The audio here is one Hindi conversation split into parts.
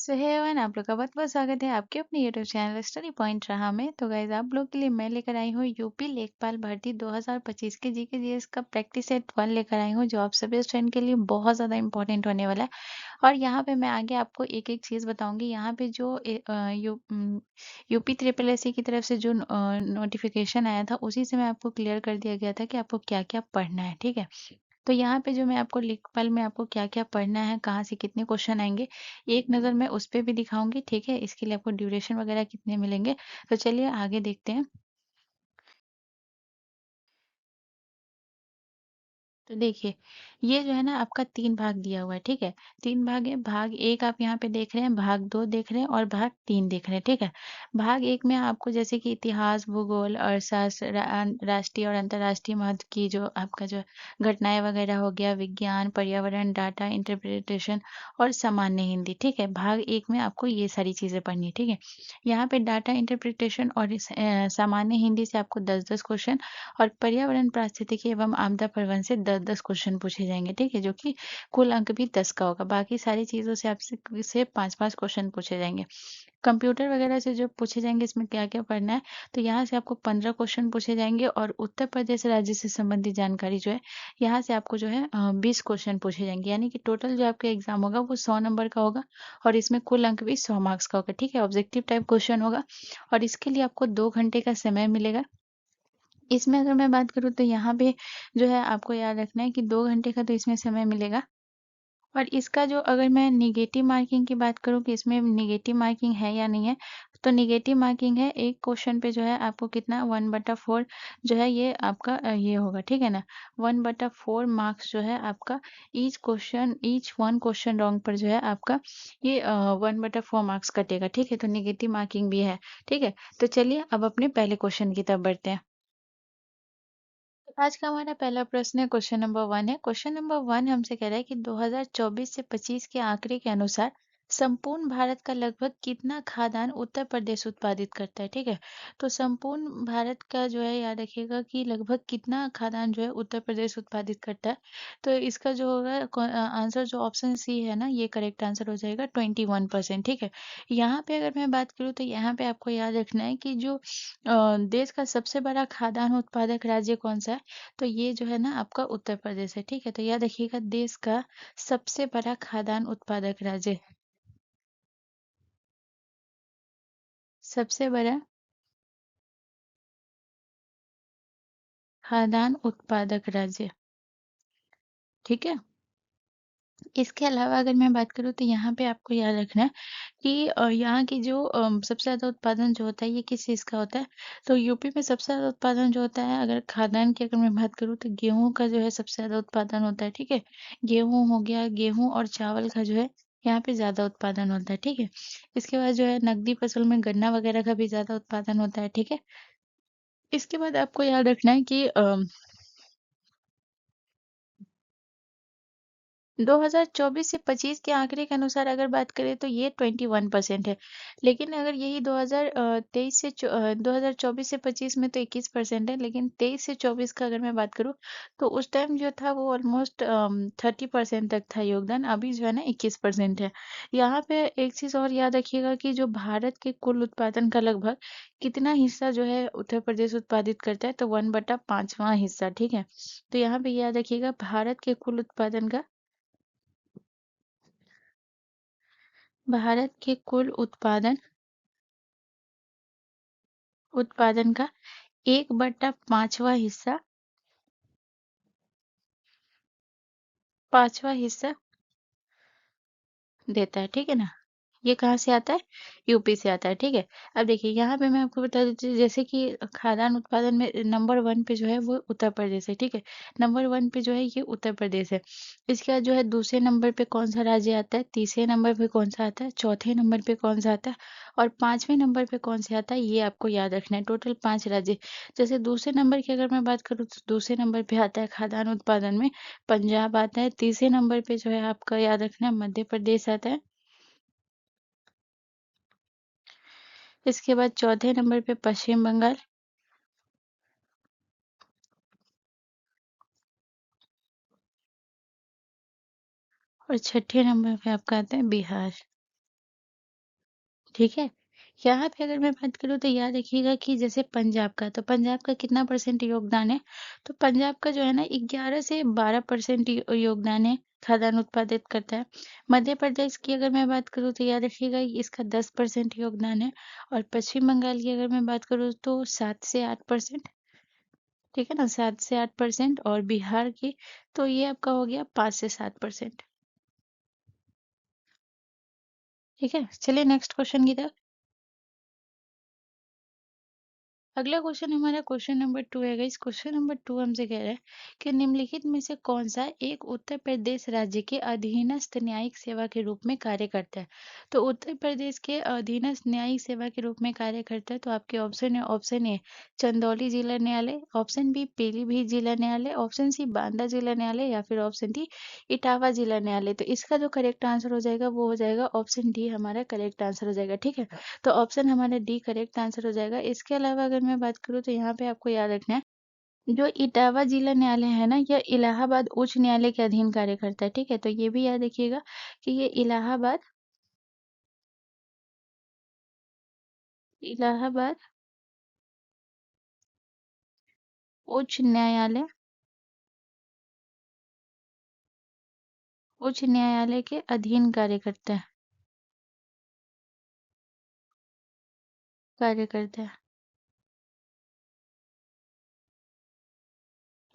सो हे एवरीवन, आप लोग का बहुत-बहुत स्वागत है आपके अपने यूट्यूब चैनल स्टडी पॉइंट रहा में। तो गाइस, आप लोग के लिए मैं लेकर आई हूँ यूपी लेखपाल भर्ती 2025 के जीके जीएस का प्रैक्टिस सेट 1 लेकर आई हूँ, जो आप सभी स्टूडेंट के लिए बहुत ज़्यादा इंपॉर्टेंट होने वाला है। और यहाँ पे मैं आगे आपको एक-एक चीज़ बताऊँगी। यहाँ पे जो यूपी ट्रिपल एससी की तरफ से जो नोटिफिकेशन आया था, उसी से मैं आपको क्लियर कर दिया गया था कि आपको क्या-क्या पढ़ना है, ठीक है? तो यहाँ पे जो मैं आपको लेखपाल में आपको क्या-क्या पढ़ना है, कहाँ से कितने क्वेश्चन आएँगे, एक नज़र मैं उस पे भी दिखाऊँगी, ठीक है? इसके लिए आपको ड्यूरेशन वगैरह कितने मिलेंगे। तो चलिए आगे देखते हैं। तो देखिए, ये जो है ना आपका 3 भाग दिया हुआ है, ठीक है? 3 भाग है, भाग 1 आप यहाँ पे देख रहे हैं, भाग 2 देख रहे हैं और भाग 3 देख रहे हैं, ठीक है? भाग 1 में आपको जैसे कि इतिहास, भूगोल, अर्थशास्त्र, राष्ट्रीय और अंतर्राष्ट्रीय महत्व की जो आपका जो घटनाएँ वगैरह हो गया, विज्ञान, पर्यावरण, डाटा इंटरप्रिटेशन और सामान्य हिंदी, ठीक है? भाग 1 में आपको ये सारी चीज़ें पढ़नी है, ठीक है? यहाँ पे डाटा इंटरप्रिटेशन और सामान्य हिंदी से आपको 10-10 क्वेश्चन और पर्यावरण पारिस्थितिकी एवं आपदा प्रबंधन से 10-10 क्वेश्चन पूछे जाएँगे, ठीक है? जो कि कुल अंक भी 10 का होगा। बाकी सारी चीज़ों से आपसे 5-5 क्वेश्चन पूछे जाएँगे। कंप्यूटर वगैरह से जो पूछे जाएँगे, इसमें क्या-क्या पढ़ना है, तो यहाँ से आपको 15 क्वेश्चन पूछे जाएँगे और उत्तर प्रदेश राज्य से संबंधित जानकारी जो है, यहाँ से आपको जो है 20 क्वेश्चन पूछे जाएँगे। यानी कि टोटल जो आपका एग्ज़ाम होगा वो 100 नंबर का होगा और इसमें कुल अंक भी 100 मार्क्स का होगा, ठीक है? ऑब्जेक्टिव टाइप क्वेश्चन होगा और इसके लिए आपको 2 घंटे का समय मिलेगा। इसमें अगर मैं बात करूँ तो यहाँ पे जो है आपको याद रखना है कि 2 घंटे का तो इसमें समय मिलेगा और इसका जो अगर मैं नेगेटिव मार्किंग की बात करूँ कि इसमें नेगेटिव मार्किंग है या नहीं है, तो नेगेटिव मार्किंग है। एक क्वेश्चन पे जो है आपको कितना 1/4 जो है ये आपका ये होगा, ठीक है ना? 1/4 मार्क्स जो है आपका ईच वन क्वेश्चन रॉन्ग पर जो है आपका ये 1/4 मार्क्स कटेगा, ठीक है? तो नेगेटिव मार्किंग भी है, ठीक है? तो चलिए अब अपने पहले क्वेश्चन की तरफ बढ़ते हैं। तो आज का हमारा पहला प्रश्न है, क्वेश्चन नंबर 1 है। क्वेश्चन नंबर 1 हमसे कह रहा है कि 2024 से 25 के आंकड़े के अनुसार संपूर्ण भारत का लगभग कितना खाद्यान्न उत्तर प्रदेश उत्पादित करता है, ठीक है? तो संपूर्ण भारत का जो है याद रखिएगा कि लगभग कितना खाद्यान्न जो है उत्तर प्रदेश उत्पादित करता है। तो इसका जो होगा आंसर जो ऑप्शन सी है ना, ये करेक्ट आंसर हो जाएगा 21%, ठीक है? यहाँ पे अगर मैं बात करूँ तो यहाँ पे आपको याद रखना है कि जो देश का सबसे बड़ा खाद्यान्न उत्पादक राज्य कौन-सा है? तो ये जो है ना आपका उत्तर प्रदेश है, ठीक है? तो याद रखिएगा देश का सबसे बड़ा खाद्यान्न उत्पादक राज्य, सबसे बड़ा खाद्यान्न उत्पादक राज्य, ठीक है? इसके अलावा अगर मैं बात करूँ तो यहाँ पे आपको याद रखना है कि यहाँ की जो सबसे ज़्यादा उत्पादन जो होता है ये किस चीज़ का होता है? तो यूपी में सबसे ज़्यादा उत्पादन जो होता है, अगर खाद्यान्न की अगर मैं बात करूँ तो गेहूँ का जो है सबसे ज़्यादा उत्पादन होता है, ठीक है? गेहूँ हो गया, गेहूँ और चावल का जो है यहाँ पे ज़्यादा उत्पादन होता है, ठीक है? इसके बाद जो है नकदी फसल में गन्ना वगैरह का भी ज़्यादा उत्पादन होता है, ठीक है? इसके बाद आपको याद रखना है कि 2024 से 25 के आंकड़े के अनुसार अगर बात करें तो ये 21% है। लेकिन अगर यही 2024 से 25 में तो 21% है, लेकिन 23 से 24 का अगर मैं बात करूँ तो उस टाइम जो था वो ऑलमोस्ट 30% तक था योगदान, अभी जो है ना 21% है। यहाँ पे एक चीज़ और याद रखिएगा कि जो भारत के कुल उत्पादन का लगभग कितना हिस्सा जो है उत्तर प्रदेश उत्पादित करता है, तो 1/5वां हिस्सा, ठीक है? तो यहाँ पे याद रखिएगा भारत के कुल भारत के कुल उत्पादन का 1/5वां हिस्सा 5वां हिस्सा देता है, ठीक है ना? ये कहाँ से आता है? यूपी से आता है, ठीक है? अब देखिए यहाँ पे मैं आपको बता देती हूँ जैसे कि खाद्यान्न उत्पादन में नंबर 1 पे जो है वो उत्तर प्रदेश है, ठीक है? नंबर 1 पे जो है ये उत्तर प्रदेश है। इसके बाद जो है दूसरे नंबर पे कौन-सा राज्य आता है, तीसरे नंबर पे कौन-सा आता है, चौथे नंबर पे कौन-सा आता है और 5वें नंबर पे कौन-सा आता है, ये आपको याद रखना है। टोटल 5 राज्य। जैसे दूसरे नंबर की अगर मैं बात करूँ तो दूसरे नंबर पे आता है खाद्यान्न उत्पादन में पंजाब आता है, तीसरे नंबर पे जो है आपका याद रखना है मध्य प्रदेश आता है। इसके बाद चौथे नंबर पे पश्चिम बंगाल और छठे नंबर पे आपका आता है बिहार। ठीक है। यहाँ पे अगर मैं बात करूँ तो याद रखिएगा कि जैसे पंजाब का, तो पंजाब का कितना परसेंट योगदान है? तो पंजाब का जो है ना 11 से 12% योगदान है, खाद्यान्न उत्पादित करता है। मध्य प्रदेश की अगर मैं बात करूँ तो याद रखिएगा इसका 10% योगदान है, और पश्चिम बंगाल की अगर मैं बात करूँ तो 7 से 8%, ठीक है ना, 7 से 8%, और बिहार की तो ये आपका हो गया 5 से 7%। ठीक है, चलिए नेक्स्ट क्वेश्चन की तरफ। अगला क्वेश्चन हमारा क्वेश्चन नंबर 2 है गाइस। क्वेश्चन नंबर 2 हमसे कह रहा है कि निम्नलिखित में से कौन सा एक उत्तर प्रदेश राज्य के अधीनस्थ न्यायिक सेवा के रूप में कार्य करता है? तो उत्तर प्रदेश के अधीनस्थ न्यायिक सेवा के रूप में कार्य करता है, तो आपके ऑप्शन है, ऑप्शन ए चंदौली जिला न्यायालय, ऑप्शन बी पीलीभीत जिला न्यायालय, ऑप्शन सी बांदा जिला न्यायालय, या फिर ऑप्शन डी इटावा जिला न्यायालय। तो इसका जो करेक्ट आंसर हो जाएगा वो हो जाएगा ऑप्शन डी, हमारा करेक्ट आंसर हो जाएगा। ठीक है, तो ऑप्शन हमारा डी करेक्ट आंसर हो जाएगा। इसके अलावा अगर मैं बात करूँ तो यहाँ पे आपको याद रखना है, जो इटावा जिला न्यायालय है ना, यह इलाहाबाद उच्च न्यायालय के अधीन कार्य करता है। ठीक है, तो ये भी याद रखिएगा कि ये इलाहाबाद उच्च न्यायालय के अधीन कार्य करता है।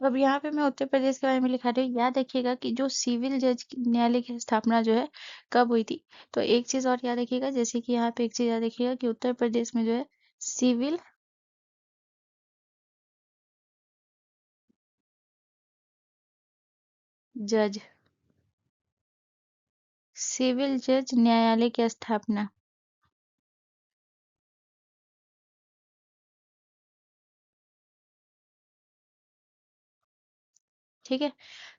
अब यहाँ पे मैं उत्तर प्रदेश के बारे में लिखा रही हूँ। याद रखिएगा कि जो सिविल जज न्यायालय की स्थापना जो है कब हुई थी। तो एक चीज और याद रखिएगा, जैसे कि यहाँ पे एक चीज याद रखिएगा कि उत्तर प्रदेश में जो है सिविल जज न्यायालय की स्थापना, ठीक है।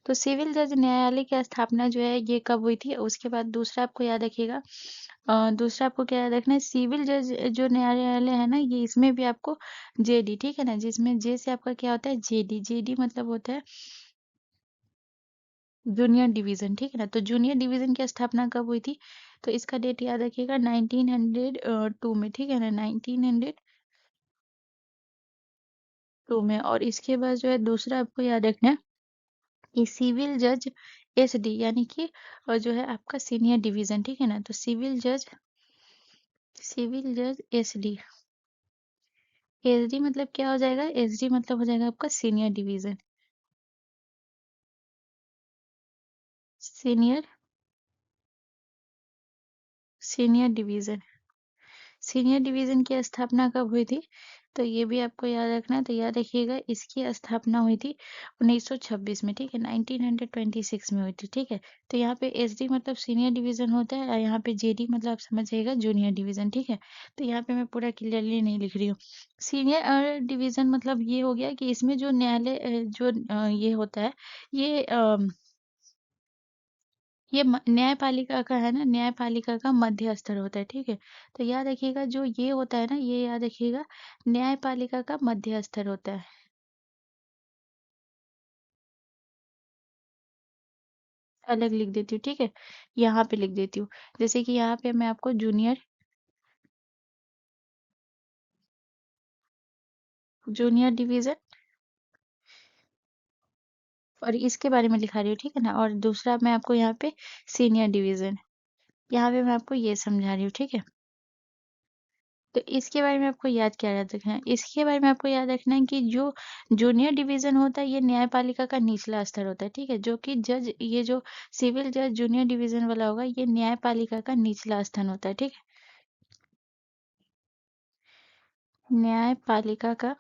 तो सिविल जज न्यायालय की स्थापना जो है ये कब हुई थी? उसके बाद दूसरा आपको याद रखिएगा, दूसरा आपको क्या याद रखना है, सिविल जज जो न्यायालय है ना, ये इसमें भी आपको जेडी, ठीक है ना, जिसमें जे से आपका क्या होता है, जेडी। जेडी मतलब होता है जूनियर डिवीजन, ठीक है ना। तो जूनियर डिवीजन की स्थापना कब हुई थी? तो इसका डेट याद रखिएगा 1902 में, ठीक है ना, 1902 में। और इसके बाद जो है दूसरा आपको याद रखना है कि सिविल जज एसडी, यानी कि जो है आपका सीनियर डिवीजन, ठीक है ना। तो सिविल जज एसडी, एसडी मतलब क्या हो जाएगा, एसडी मतलब हो जाएगा आपका senior senior division. Senior division की स्थापना कब हुई थी? तो ये भी आपको याद रखना है। तो याद रखिएगा इसकी स्थापना हुई थी 1926 में, ठीक है, 1926 में हुई थी, ठीक है। तो यहाँ पे एसडी मतलब सीनियर डिवीजन होता है, और यहाँ पे जेडी मतलब आप समझ जाइएगा जूनियर डिवीजन, ठीक है। तो यहाँ पे मैं पूरा क्लियरली नहीं लिख रही हूँ। सीनियर डिवीजन मतलब ये हो गया कि इसमें जो न्यायालय ये होता है, ये ये न्यायपालिका का है ना, न्यायपालिका का मध्य स्तर होता है, ठीक है। तो याद रखिएगा जो ये होता है ना, ये याद रखिएगा न्यायपालिका का मध्य स्तर होता है। अलग लिख देती हूँ, ठीक है, यहाँ पे लिख देती हूँ। जैसे कि यहाँ पे मैं आपको जूनियर डिवीजन और इसके बारे में लिखा रही हूँ, ठीक है ना। और दूसरा मैं आपको यहाँ पे सीनियर डिवीजन, यहाँ पे मैं आपको ये समझा रही हूँ, ठीक है। तो इसके बारे में आपको याद रखना है, इसके बारे में आपको याद रखना है कि जो जूनियर डिवीजन होता है ये न्यायपालिका का निचला स्तर होता है, ठीक है। जो कि जज, ये जो सिविल जज जूनियर डिवीजन वाला होगा, ये न्यायपालिका का निचला स्थान होता है, ठीक है। न्यायपालिका का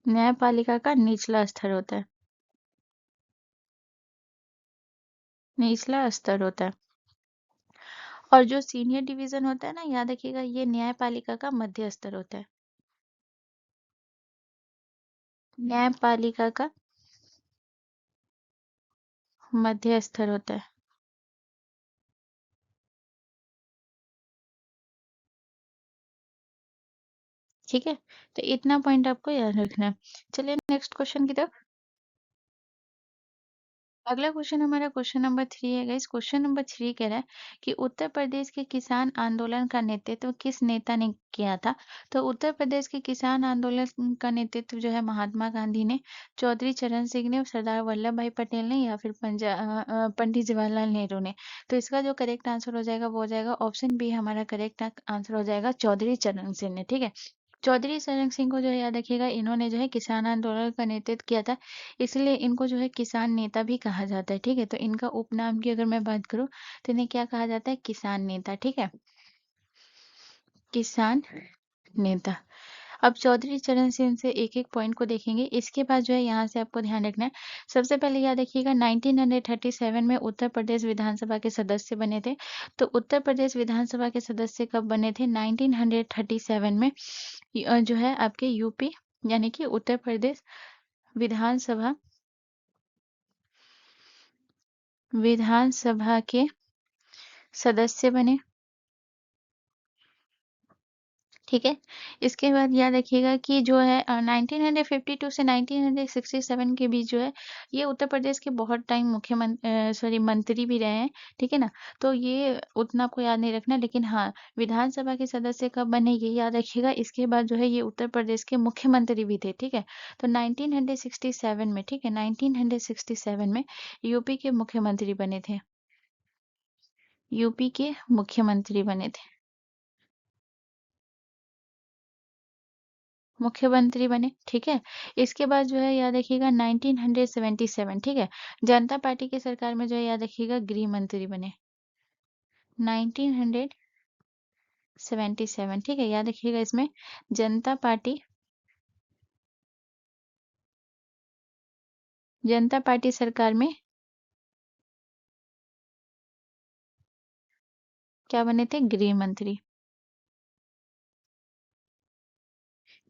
न्यायपालिका का निचला स्तर होता है, निचला स्तर होता है। और जो सीनियर डिवीजन होता है ना, याद रखिएगा ये न्यायपालिका का मध्य स्तर होता है, न्यायपालिका का मध्य स्तर होता है, ठीक है। तो इतना पॉइंट आपको याद रखना है। चलिए नेक्स्ट क्वेश्चन की तरफ। अगला क्वेश्चन हमारा क्वेश्चन नंबर 3 है गाइस। क्वेश्चन नंबर 3 कह रहा है कि उत्तर प्रदेश के किसान आंदोलन का नेतृत्व किस नेता ने किया था? तो उत्तर प्रदेश के किसान आंदोलन का नेतृत्व जो है महात्मा गांधी ने, चौधरी चरण सिंह ने, सरदार वल्लभ भाई पटेल ने या फिर पंडित जवाहरलाल नेहरू ने। तो इसका जो करेक्ट आंसर हो जाएगा वो हो जाएगा ऑप्शन बी, हमारा करेक्ट आंसर हो जाएगा चौधरी चरण सिंह ने। ठीक है, चौधरी चरण सिंह को जो है याद रखिएगा, इन्होंने जो है किसान आंदोलन का नेतृत्व किया था, इसलिए इनको जो है किसान नेता भी कहा जाता है। ठीक है, तो इनका उपनाम की अगर मैं बात करूं तो इन्हें क्या कहा जाता है? किसान नेता। ठीक है, किसान नेता। अब चौधरी चरण सिंह से एक-एक पॉइंट को देखेंगे। इसके बाद जो है यहाँ से आपको ध्यान रखना है। सबसे पहले याद रखिएगा 1937 में उत्तर प्रदेश विधानसभा के सदस्य बने थे। तो उत्तर प्रदेश विधानसभा के सदस्य कब बने थे? 1937 में। जो है आपके यूपी यानी कि उत्तर प्रदेश विधानसभा विधानसभा के सदस्य बने। ठीक है, इसके बाद याद रखिएगा कि जो है 1952 से 1967 के बीच जो है ये उत्तर प्रदेश के बहुत टाइम मंत्री भी रहे हैं। ठीक है ना, तो ये उतना आपको याद नहीं रखना, लेकिन हाँ, विधानसभा के सदस्य कब बने ये याद रखिएगा। इसके बाद जो है ये उत्तर प्रदेश के मुख्यमंत्री भी थे। ठीक है, तो 1967 में, ठीक है, 1967 में यूपी के मुख्यमंत्री बने थे। यूपी के मुख्यमंत्री बने थे, मुख्यमंत्री बने। ठीक है, इसके बाद जो है याद रखिएगा 1977, ठीक है, जनता पार्टी की सरकार में जो है याद रखिएगा गृह मंत्री बने। 1977, ठीक है, याद रखिएगा इसमें जनता पार्टी सरकार में क्या बने थे? गृह मंत्री।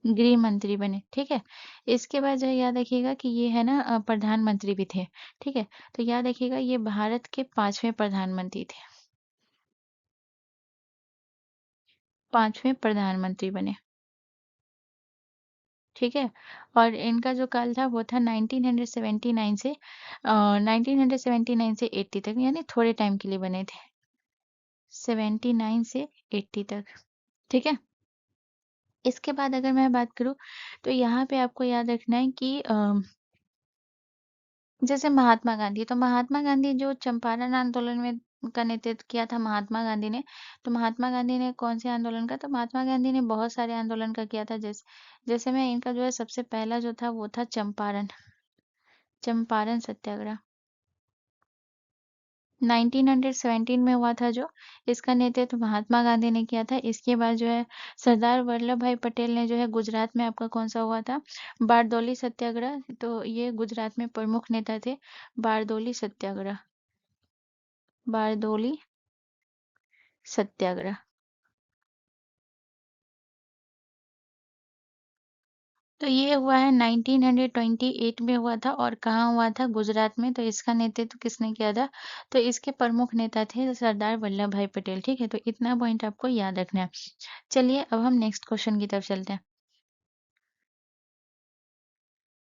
गृह मंत्री बने। ठीक है, इसके बाद जो है याद रखिएगा कि ये है ना प्रधानमंत्री भी थे। ठीक है, तो याद रखिएगा ये भारत के 5वें प्रधानमंत्री थे। 5वें प्रधानमंत्री बने। ठीक है, और इनका जो काल था वो था 1979 से 1979 से 80 तक, यानी थोड़े टाइम के लिए बने थे। 79 से 80 तक। ठीक है, इसके बाद अगर मैं बात करूं तो यहाँ पे आपको याद रखना है कि जैसे महात्मा गांधी, तो महात्मा गांधी जो चंपारण आंदोलन में का नेतृत्व किया था महात्मा गांधी ने। तो महात्मा गांधी ने कौन से आंदोलन का? तो महात्मा गांधी ने बहुत सारे आंदोलन का किया था। जैसे जैसे मैं इनका जो है सबसे पहला जो था वो था चंपारण चंपारण सत्याग्रह। 1917 में हुआ था जो, इसका नेतृत्व महात्मा गांधी ने किया था। इसके बाद जो है सरदार वल्लभ भाई पटेल ने जो है गुजरात में आपका कौन सा हुआ था? बारदौली सत्याग्रह। तो ये गुजरात में प्रमुख नेता थे। बारदौली सत्याग्रह। बारदौली सत्याग्रह। तो ये हुआ है 1928 में हुआ था, और कहाँ हुआ था? गुजरात में। तो इसका नेतृत्व किसने किया था? तो इसके प्रमुख नेता थे सरदार वल्लभ भाई पटेल। ठीक है, तो इतना पॉइंट आपको याद रखना है। चलिए अब हम नेक्स्ट क्वेश्चन की तरफ चलते हैं।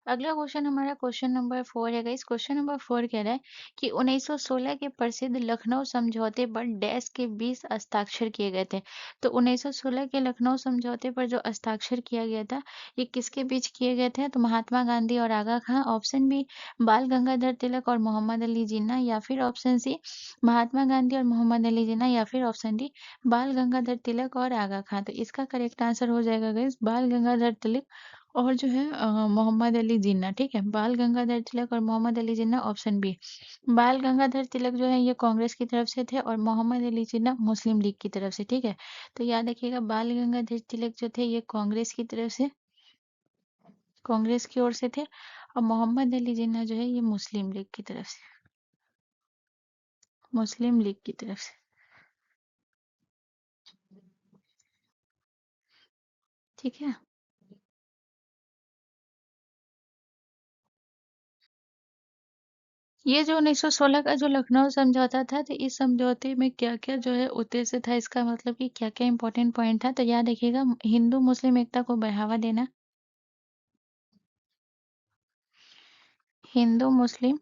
अगला क्वेश्चन हमारा क्वेश्चन नंबर 4 है गाइस। क्वेश्चन नंबर 4 कह रहा है कि 1916 के प्रसिद्ध लखनऊ समझौते पर डैश के 20 हस्ताक्षर किए गए थे। तो 1916 के लखनऊ समझौते पर जो हस्ताक्षर किया गया था ये किसके बीच किए गए थे? तो महात्मा गांधी और आगा खां, ऑप्शन बी बाल गंगाधर तिलक और मोहम्मद अली जिन्ना, या फिर ऑप्शन सी महात्मा गांधी और मोहम्मद अली जिन्ना, या फिर ऑप्शन डी बाल गंगाधर तिलक और आगा खां। तो इसका करेक्ट आंसर हो जाएगा गाइस बाल गंगाधर तिलक और जो है मोहम्मद अली जिन्ना। ठीक है, बाल गंगाधर तिलक और मोहम्मद अली जिन्ना, ऑप्शन बी। बाल गंगाधर तिलक जो है ये कांग्रेस की तरफ से थे और मोहम्मद अली जिन्ना मुस्लिम लीग की तरफ से। ठीक है, तो याद रखिएगा बाल गंगाधर तिलक जो थे ये कांग्रेस की तरफ से, कांग्रेस की ओर से थे, और मोहम्मद अली जिन्ना जो है ये मुस्लिम लीग की तरफ से, मुस्लिम लीग की तरफ से। ठीक है, ये जो 1916 का जो लखनऊ समझौता था, तो इस समझौते में क्या-क्या जो है उद्देश्य था, इसका मतलब कि क्या-क्या इंपॉर्टेंट पॉइंट था, तो याद रखिएगा हिंदू मुस्लिम एकता को बढ़ावा देना, हिंदू मुस्लिम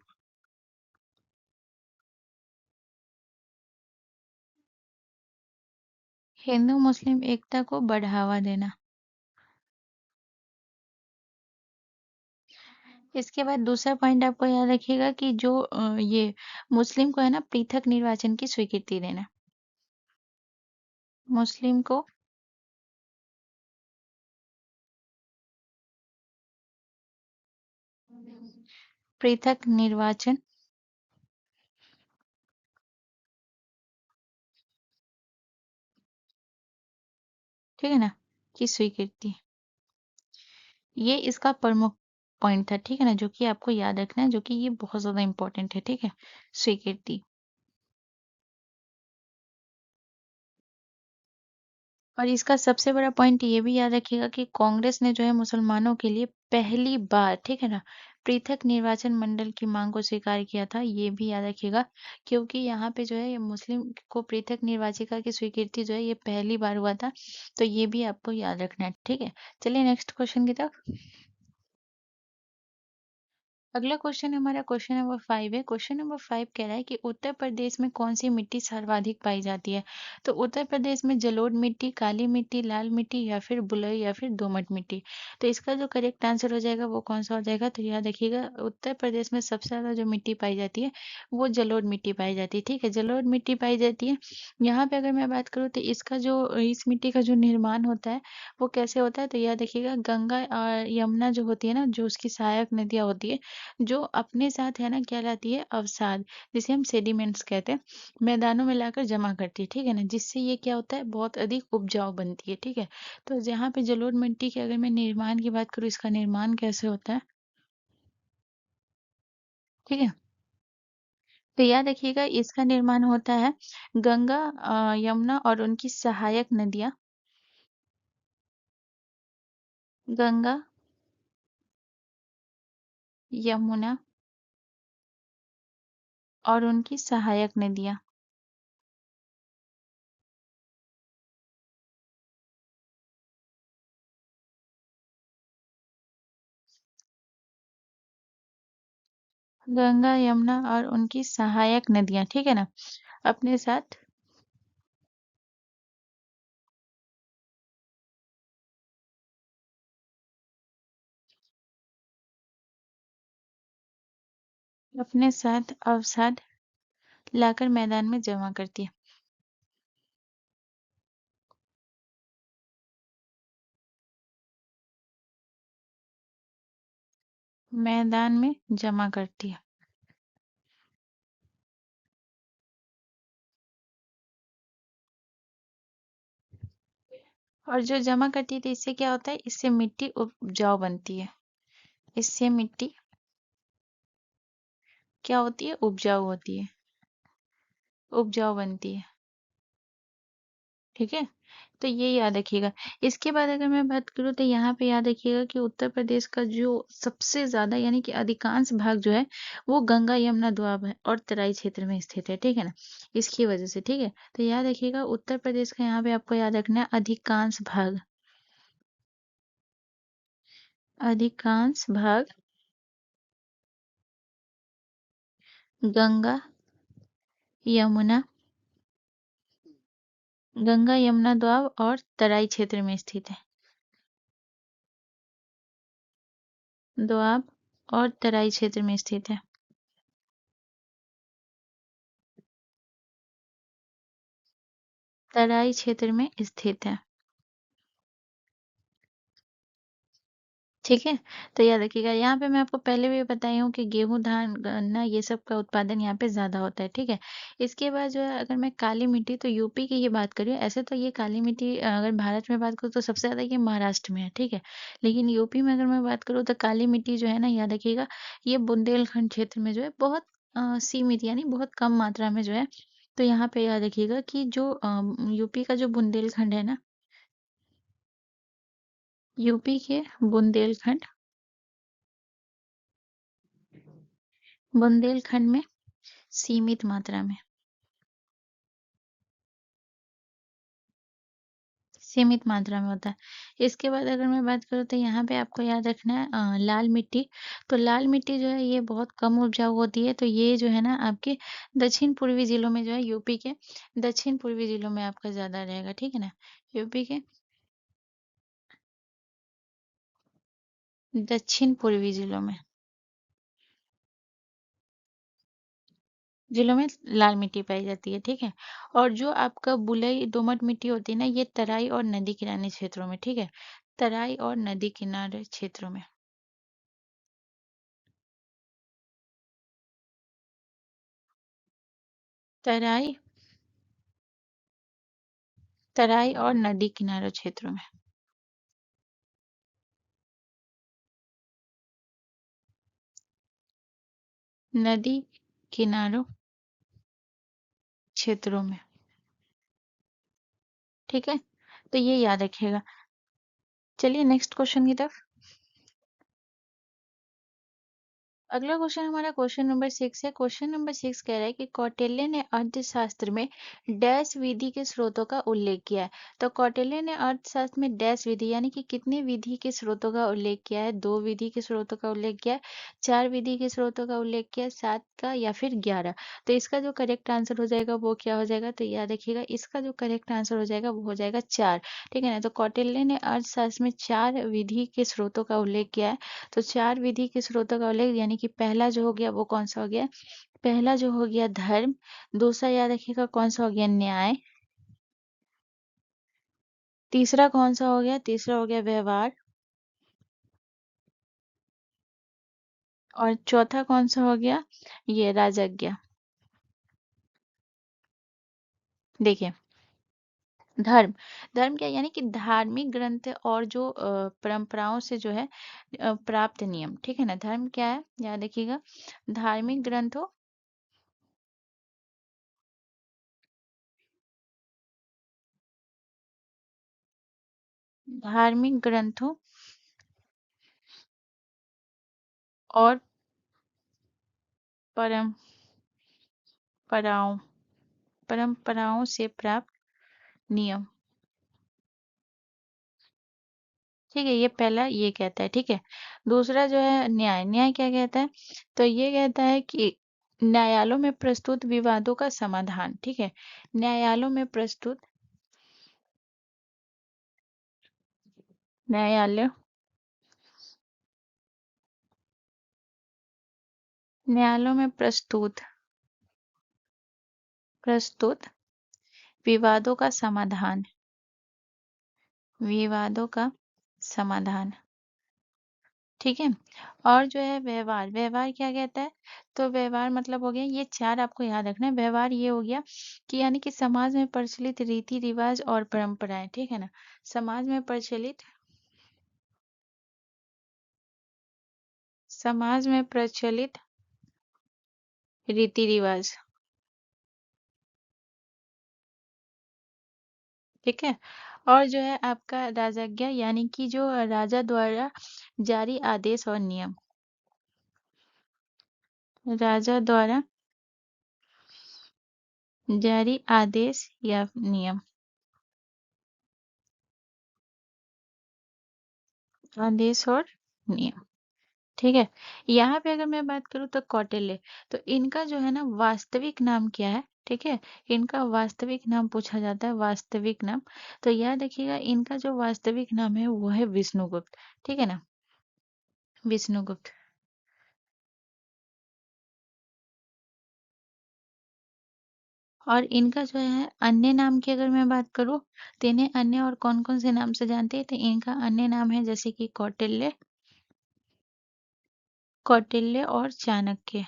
हिंदू मुस्लिम एकता को बढ़ावा देना। इसके बाद दूसरा पॉइंट आपको याद रखिएगा कि जो ये मुस्लिम को है ना पृथक निर्वाचन की स्वीकृति देना। मुस्लिम को पृथक निर्वाचन, ठीक है ना, की स्वीकृति। ये इसका प्रमुख पॉइंट था, ठीक है ना, जो कि आपको याद रखना है, जो कि ये बहुत ज्यादा इंपॉर्टेंट है, ठीक है। स्वीकृति। और इसका सबसे बड़ा पॉइंट ये भी याद रखिएगा कि कांग्रेस ने जो है मुसलमानों के लिए पहली बार, ठीक है ना, पृथक निर्वाचन मंडल की मांग को स्वीकार किया था। ये भी याद रखिएगा, क्योंकि यहाँ पे जो है ये मुस्लिम को पृथक निर्वाचिका की स्वीकृति जो है ये पहली बार हुआ था। तो ये भी आपको याद रखना है, ठीक है। चलिए नेक्स्ट क्वेश्चन की तरफ। अगला क्वेश्चन हमारा क्वेश्चन नंबर 5 है। क्वेश्चन नंबर 5 कह रहा है कि उत्तर प्रदेश में कौन सी मिट्टी सर्वाधिक पाई जाती है? तो उत्तर प्रदेश में जलोढ़ मिट्टी, काली मिट्टी, लाल मिट्टी या फिर बलुई या फिर दोमट मिट्टी। तो इसका जो करेक्ट आंसर हो जाएगा वो कौन सा हो जाएगा? तो याद रखिएगा, उत्तर प्रदेश में सबसे ज्यादा जो मिट्टी पाई जाती है वो जलोढ़ मिट्टी पाई जाती है, ठीक है। जलोढ़ मिट्टी पाई जाती है। यहाँ पे अगर मैं बात करूँ तो इसका जो इस मिट्टी का जो निर्माण होता है वो कैसे होता है? तो याद रखिएगा, गंगा और यमुना जो होती है ना, जो उसकी सहायक नदियां होती है, जो अपने साथ है ना क्या लाती है? अवसाद, जिसे हम सेडिमेंट्स कहते हैं, मैदानों में लाकर जमा करती है, ठीक है ना, जिससे ये क्या होता है? बहुत अधिक उपजाऊ बनती है, ठीक है। तो जहाँ पे जलोढ़ मिट्टी की अगर मैं निर्माण की बात करूँ, इसका निर्माण कैसे होता है, ठीक है। तो याद रखिएगा, इसका निर्माण होता है गंगा, यमुना और उनकी सहायक नदियां, गंगा, यमुना और उनकी सहायक नदियां। गंगा, यमुना और उनकी सहायक नदियां, ठीक है ना, अपने साथ अपने साथ अवसाद लाकर मैदान में जमा करती है। मैदान में जमा करती है। और जो जमा करती है तो इससे क्या होता है? इससे मिट्टी उपजाऊ बनती है। इससे मिट्टी क्या होती है? उपजाऊ होती है, उपजाऊ बनती है, ठीक है। तो ये याद रखिएगा। इसके बाद अगर मैं बात करूँ तो यहाँ पे याद रखिएगा कि उत्तर प्रदेश का जो सबसे ज्यादा यानी कि अधिकांश भाग जो है वो गंगा यमुना दोआब है और तराई क्षेत्र में स्थित है, ठीक है ना, इसकी वजह से, ठीक है। तो याद रखिएगा, उत्तर प्रदेश का यहाँ पे आपको याद रखना है अधिकांश भाग, अधिकांश भाग गंगा यमुना, गंगा यमुना दोआब और तराई क्षेत्र में स्थित है। दोआब और तराई क्षेत्र में स्थित है। तराई क्षेत्र में स्थित है, ठीक है। तो याद रखिएगा, यहाँ पे मैं आपको पहले भी बताई हूँ कि गेहूं, धान, गन्ना ये सब का उत्पादन यहाँ पे ज्यादा होता है, ठीक है। इसके बाद जो है अगर मैं काली मिट्टी, तो यूपी की ही बात करूँ, ऐसे तो ये काली मिट्टी अगर भारत में बात करूँ तो सबसे ज्यादा ये महाराष्ट्र में है, ठीक है। लेकिन यूपी में अगर मैं बात करूँ तो काली मिट्टी जो है ना, याद रखिएगा, ये बुंदेलखंड क्षेत्र में जो है बहुत सीमित यानी बहुत कम मात्रा में जो है। तो यहाँ पे याद रखिएगा कि जो यूपी का जो बुंदेलखंड है ना, यूपी के बुंदेलखंड, बुंदेलखंड में सीमित मात्रा में, सीमित मात्रा में होता है। इसके बाद अगर मैं बात करूँ तो यहाँ पे आपको याद रखना है लाल मिट्टी। तो लाल मिट्टी जो है ये बहुत कम उपजाऊ होती है, तो ये जो है ना आपके दक्षिण-पूर्वी ज़िलों में जो है यूपी के दक्षिण-पूर्वी ज़िलों में आपका ज़्यादा रहेगा, ठीक है ना? यूपी के दक्षिण-पूर्वी ज़िलों में लाल मिट्टी पाई जाती है, ठीक है? और जो आपका बलुई दोमट मिट्टी होती है ना, ये तराई और नदी किनारे क्षेत्रों में, ठीक है? तराई और नदी किनारे क्षेत्रों में। तराई तराई और नदी किनारे क्षेत्रों में। नदी किनारों क्षेत्रों में, ठीक है? तो ये याद रखिएगा। चलिए नेक्स्ट क्वेश्चन की तरफ। अगला क्वेश्चन हमारा क्वेश्चन नंबर 6 है। क्वेश्चन नंबर 6 कह रहा है कि कौटिल्य ने अर्थशास्त्र में डैश विधि के स्रोतों का उल्लेख किया है। तो कौटिल्य ने अर्थशास्त्र में डैश विधि यानी कि कितनी विधि के स्रोतों का उल्लेख किया है? 2 विधि के स्रोतों का उल्लेख किया है, 4 विधि के स्रोतों का उल्लेख किया है, 7 का या फिर 11। तो इसका जो करेक्ट आंसर हो जाएगा वो क्या हो जाएगा? तो याद रखिएगा इसका जो करेक्ट आंसर हो जाएगा वो हो जाएगा 4। ठीक है ना? तो कौटिल्य ने अर्थशास्त्र में 4 विधि के स्रोतों का उल्लेख किया है। तो 4 विधि के स्रोतों का उल्लेख यानी कि पहला जो हो गया वो कौन-सा हो गया? पहला जो हो गया धर्म, दूसरा याद रखिएगा कौन-सा हो गया न्याय, तीसरा कौन-सा हो गया? तीसरा हो गया व्यवहार और चौथा कौन-सा हो गया? ये राजज्ञ। देखिए, धर्म, धर्म क्या यानी कि धार्मिक ग्रंथ और जो परंपराओं से जो है प्राप्त नियम, ठीक है ना? धर्म क्या है? याद रखिएगा धार्मिक ग्रंथों धार्मिक ग्रंथों और परंपराओं परंपराओं से प्राप्त नियम। ठीक है, ये पहला ये कहता है, ठीक है। दूसरा जो है न्याय, न्याय क्या कहता है? तो ये कहता है कि न्यायालयों में प्रस्तुत विवादों का समाधान, ठीक है। न्यायालयों में प्रस्तुत न्यायालय न्यायालयों में प्रस्तुत विवादों का समाधान, विवादों का समाधान, ठीक है। और जो है व्यवहार, व्यवहार क्या कहता है? तो व्यवहार मतलब हो गया ये 4 आपको याद रखना है। व्यवहार ये हो गया कि यानी कि समाज में प्रचलित रीति-रिवाज और परंपराएं, ठीक है ना? समाज में प्रचलित समाज में प्रचलित रीति-रिवाज, ठीक है। और जो है आपका राजज्ञा यानी कि जो राजा द्वारा जारी आदेश और नियम, राजा द्वारा जारी आदेश या नियम, आदेश और नियम, ठीक है। यहाँ पे अगर मैं बात करूँ तो कौटिल्य, तो इनका जो है ना वास्तविक नाम क्या है? ठीक है, इनका वास्तविक नाम पूछा जाता है, वास्तविक नाम। तो याद रखिएगा इनका जो वास्तविक नाम है वो है विष्णुगुप्त, ठीक है ना? विष्णुगुप्त। और इनका जो है अन्य नाम की अगर मैं बात करूँ तो इन्हें अन्य और कौन-कौन से नाम से जानते हैं? तो इनका अन्य नाम है जैसे कि कौटिल्य और चाणक्य,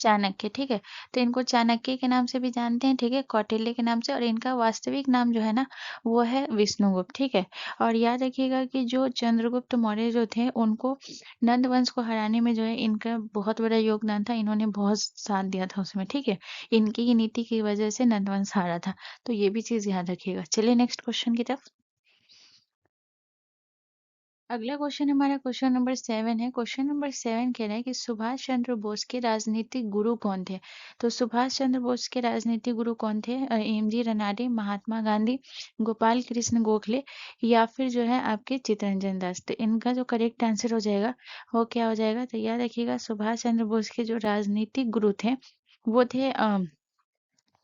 चाणक्य, ठीक है। तो इनको चाणक्य के नाम से भी जानते हैं, ठीक है, कौटिल्य के नाम से। और इनका वास्तविक नाम जो है ना वो है विष्णुगुप्त, ठीक है। और याद रखिएगा कि जो चंद्रगुप्त मौर्य जो थे उनको नंद वंश को हराने में जो है इनका बहुत बड़ा योगदान था, इन्होंने बहुत साथ दिया था उसमें, ठीक है। इनकी ही नीति की वजह से नंद वंश हारा था, तो ये भी चीज याद रखिएगा। चलिए नेक्स्ट क्वेश्चन की तरफ। अगला क्वेश्चन हमारा क्वेश्चन नंबर 7 है। क्वेश्चन नंबर 7 कह रहा है कि सुभाष चंद्र बोस के राजनीतिक गुरु कौन थे? तो सुभाष चंद्र बोस के राजनीतिक गुरु कौन थे? एम.जी. रनाडे, महात्मा गांधी, गोपाल कृष्ण गोखले या फिर जो है आपके चित्तरंजन दास। तो इनका जो करेक्ट आंसर हो जाएगा वो क्या हो जाएगा? तो याद रखिएगा सुभाष चंद्र बोस के जो राजनीतिक गुरु थे वो थे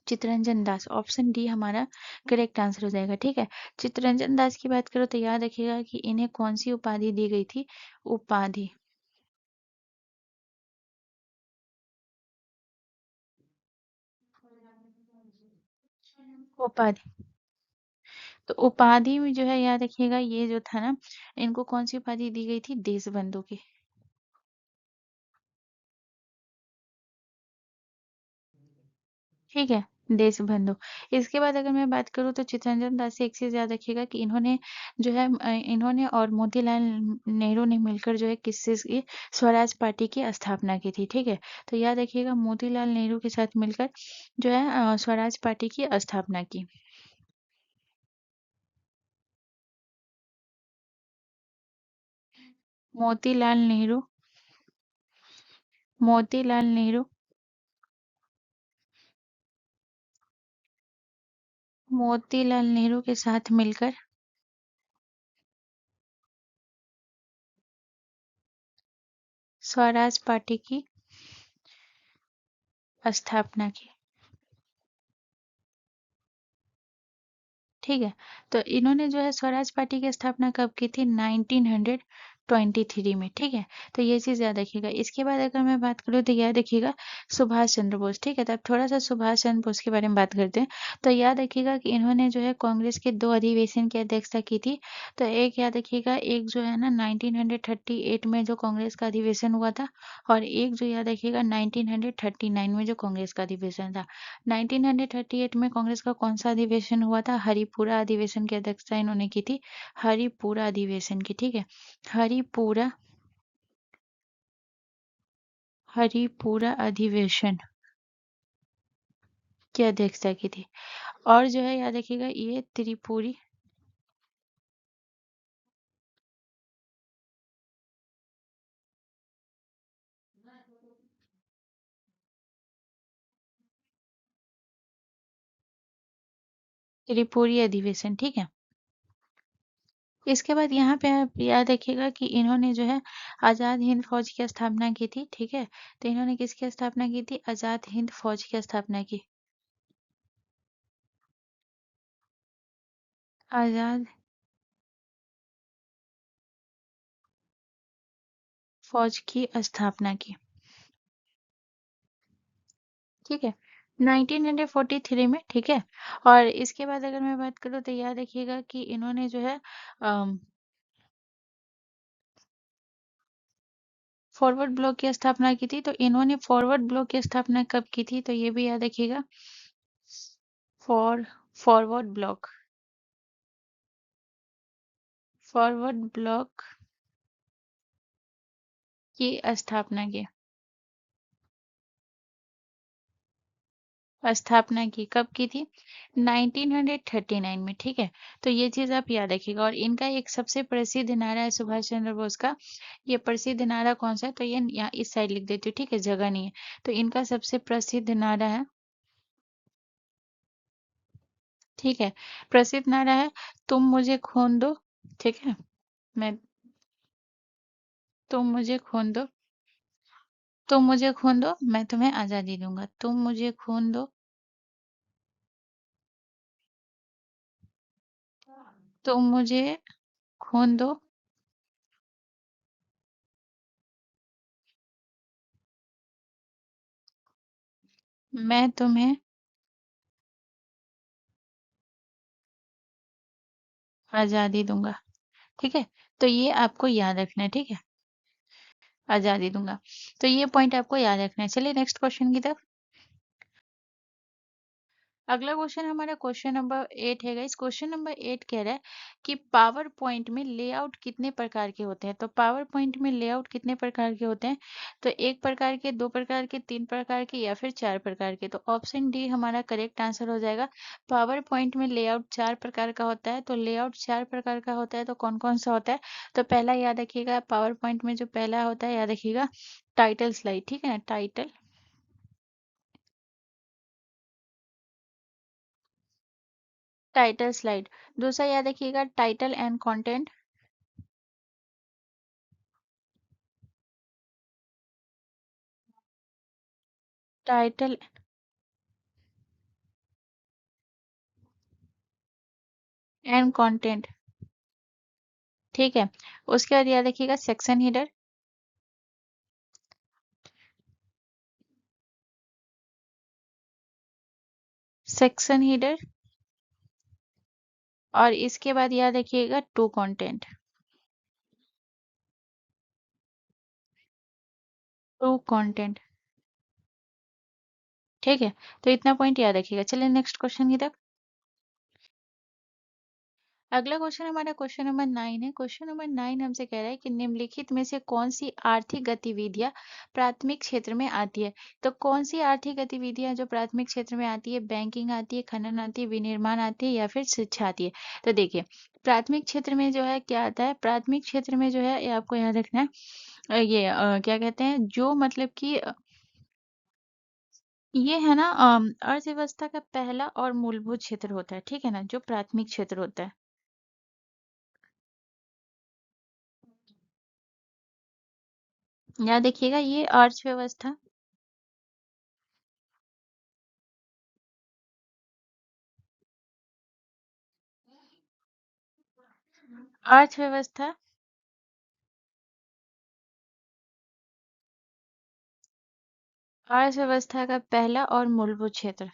चित्तरंजन दास। ऑप्शन डी हमारा करेक्ट आंसर हो जाएगा। ठीक है, चित्तरंजन दास की बात करो तो याद रखिएगा कि इन्हें कौन सी उपाधि दी गई थी? उपाधि, उपाधि। तो उपाधि में जो है याद रखिएगा ये जो था ना, इनको कौन सी उपाधि दी गई थी? देशबंधु की। ठीक है, देशबंधु। इसके बाद अगर मैं बात करूँ तो चित्तरंजन दास से एक चीज़ याद रखिएगा कि इन्होंने जो है इन्होंने और मोतीलाल नेहरू ने मिलकर जो है किस चीज़ की? स्वराज पार्टी की स्थापना की थी। ठीक है, तो याद रखिएगा मोतीलाल नेहरू के साथ मिलकर जो है स्वराज पार्टी की स्थापना की। मोतीलाल नेहरू, मोतीलाल नेहरू, मोतीलाल नेहरू के साथ मिलकर स्वराज पार्टी की स्थापना की। ठीक है, तो इन्होंने जो है स्वराज पार्टी की स्थापना कब की थी? 1923 में। ठीक है, तो ये चीज़ याद रखिएगा। इसके बाद अगर मैं बात करूँ तो याद रखिएगा सुभाष चंद्र बोस। ठीक है, तो अब थोड़ा सा सुभाष चंद्र बोस के बारे में बात करते हैं। तो याद रखिएगा कि इन्होंने जो है कांग्रेस के 2 अधिवेशन की अध्यक्षता की थी। तो एक याद रखिएगा, एक जो है ना 1938 में जो कांग्रेस का अधिवेशन हुआ था, और एक जो याद रखिएगा 1939 में जो कांग्रेस का अधिवेशन था। 1938 में कांग्रेस का कौन सा अधिवेशन हुआ था? हरिपुरा अधिवेशन की अध्यक्षता इन्होंने की थी। हरिपुरा अधिवेशन की। ठीक है, हरिपुरा, हरिपुरा अधिवेशन की अध्यक्षता की थी। और जो है याद रखिएगा ये त्रिपुरी, त्रिपुरी अधिवेशन। ठीक है, इसके बाद यहाँ पे आप याद रखिएगा कि इन्होंने जो है आज़ाद हिंद फौज की स्थापना की थी। ठीक है, तो इन्होंने किसकी स्थापना की थी? आज़ाद हिंद फौज की स्थापना की। आज़ाद फौज की स्थापना की। ठीक है, 1943 में। ठीक है, और इसके बाद अगर मैं बात करूँ तो याद रखिएगा कि इन्होंने जो है फॉरवर्ड ब्लॉक की स्थापना की थी। तो इन्होंने फॉरवर्ड ब्लॉक की स्थापना कब की थी? तो ये भी याद रखिएगा। For forward block, forward block की स्थापना की, स्थापना की कब की थी? 1939 में। ठीक है, तो ये चीज आप याद रखिएगा। और इनका एक सबसे प्रसिद्ध नारा है सुभाष चंद्र बोस का। ये प्रसिद्ध नारा कौन सा है? तो ये यहाँ इस साइड लिख देती हूँ। ठीक है, जगह नहीं है। तो इनका सबसे प्रसिद्ध नारा है, ठीक है, प्रसिद्ध नारा है, तुम मुझे खून दो। ठीक है, मैं, तुम मुझे खून दो, तुम मुझे खून दो, मैं तुम्हें आजादी दूंगा। तुम मुझे खून दो, तुम मुझे खून दो, मैं तुम्हें आजादी दूंगा। ठीक है, तो ये आपको याद रखना है। ठीक है, आजादी दूंगा। तो ये पॉइंट आपको याद रखना है। चलिए नेक्स्ट क्वेश्चन की तरफ। अगला क्वेश्चन हमारा क्वेश्चन नंबर 8 है गाइस। क्वेश्चन नंबर 8 कह रहा है कि पावर पॉइंट में लेआउट कितने प्रकार के होते हैं। तो पावर पॉइंट में लेआउट कितने प्रकार के होते हैं? तो एक प्रकार के, दो प्रकार के, तीन प्रकार के या फिर चार प्रकार के। तो ऑप्शन डी हमारा करेक्ट आंसर हो जाएगा। पावर पॉइंट में लेआउट चार प्रकार का होता है। तो लेआउट चार प्रकार का होता है तो कौन कौन सा होता है? तो पहला याद रखिएगा, पावर पॉइंट में जो पहला होता है याद रखिएगा, टाइटल स्लाइड, ठीक है ना, टाइटल, टाइटल स्लाइड। दूसरा याद रखिएगा, title and content, title and content, ठीक है। उसके बाद याद रखिएगा सेक्शन हीडर, सेक्शन हीडर, और इसके बाद याद रखिएगा टू कंटेंट, टू कंटेंट, ठीक है। तो इतना पॉइंट याद रखिएगा। चलिए नेक्स्ट क्वेश्चन की तरफ। अगला क्वेश्चन हमारा क्वेश्चन नंबर 9 है। क्वेश्चन नंबर 9 हमसे कह रहा है कि निम्नलिखित में से कौन सी आर्थिक गतिविधियां प्राथमिक क्षेत्र में आती है। तो कौन सी आर्थिक गतिविधियां जो प्राथमिक क्षेत्र में आती है? बैंकिंग आती है, खनन आती है, विनिर्माण आती है या फिर शिक्षा आती है। तो देखिए, प्राथमिक क्षेत्र में जो है क्या आता है? प्राथमिक क्षेत्र में जो है ये आपको याद रखना है, क्या कहते हैं, जो मतलब कि ये है ना, अर्थव्यवस्था का पहला और मूलभूत क्षेत्र होता है, ठीक है ना, जो प्राथमिक क्षेत्र होता है। याद देखिएगा, ये अर्थव्यवस्था, अर्थव्यवस्था, अर्थव्यवस्था का पहला और मूलभूत क्षेत्र,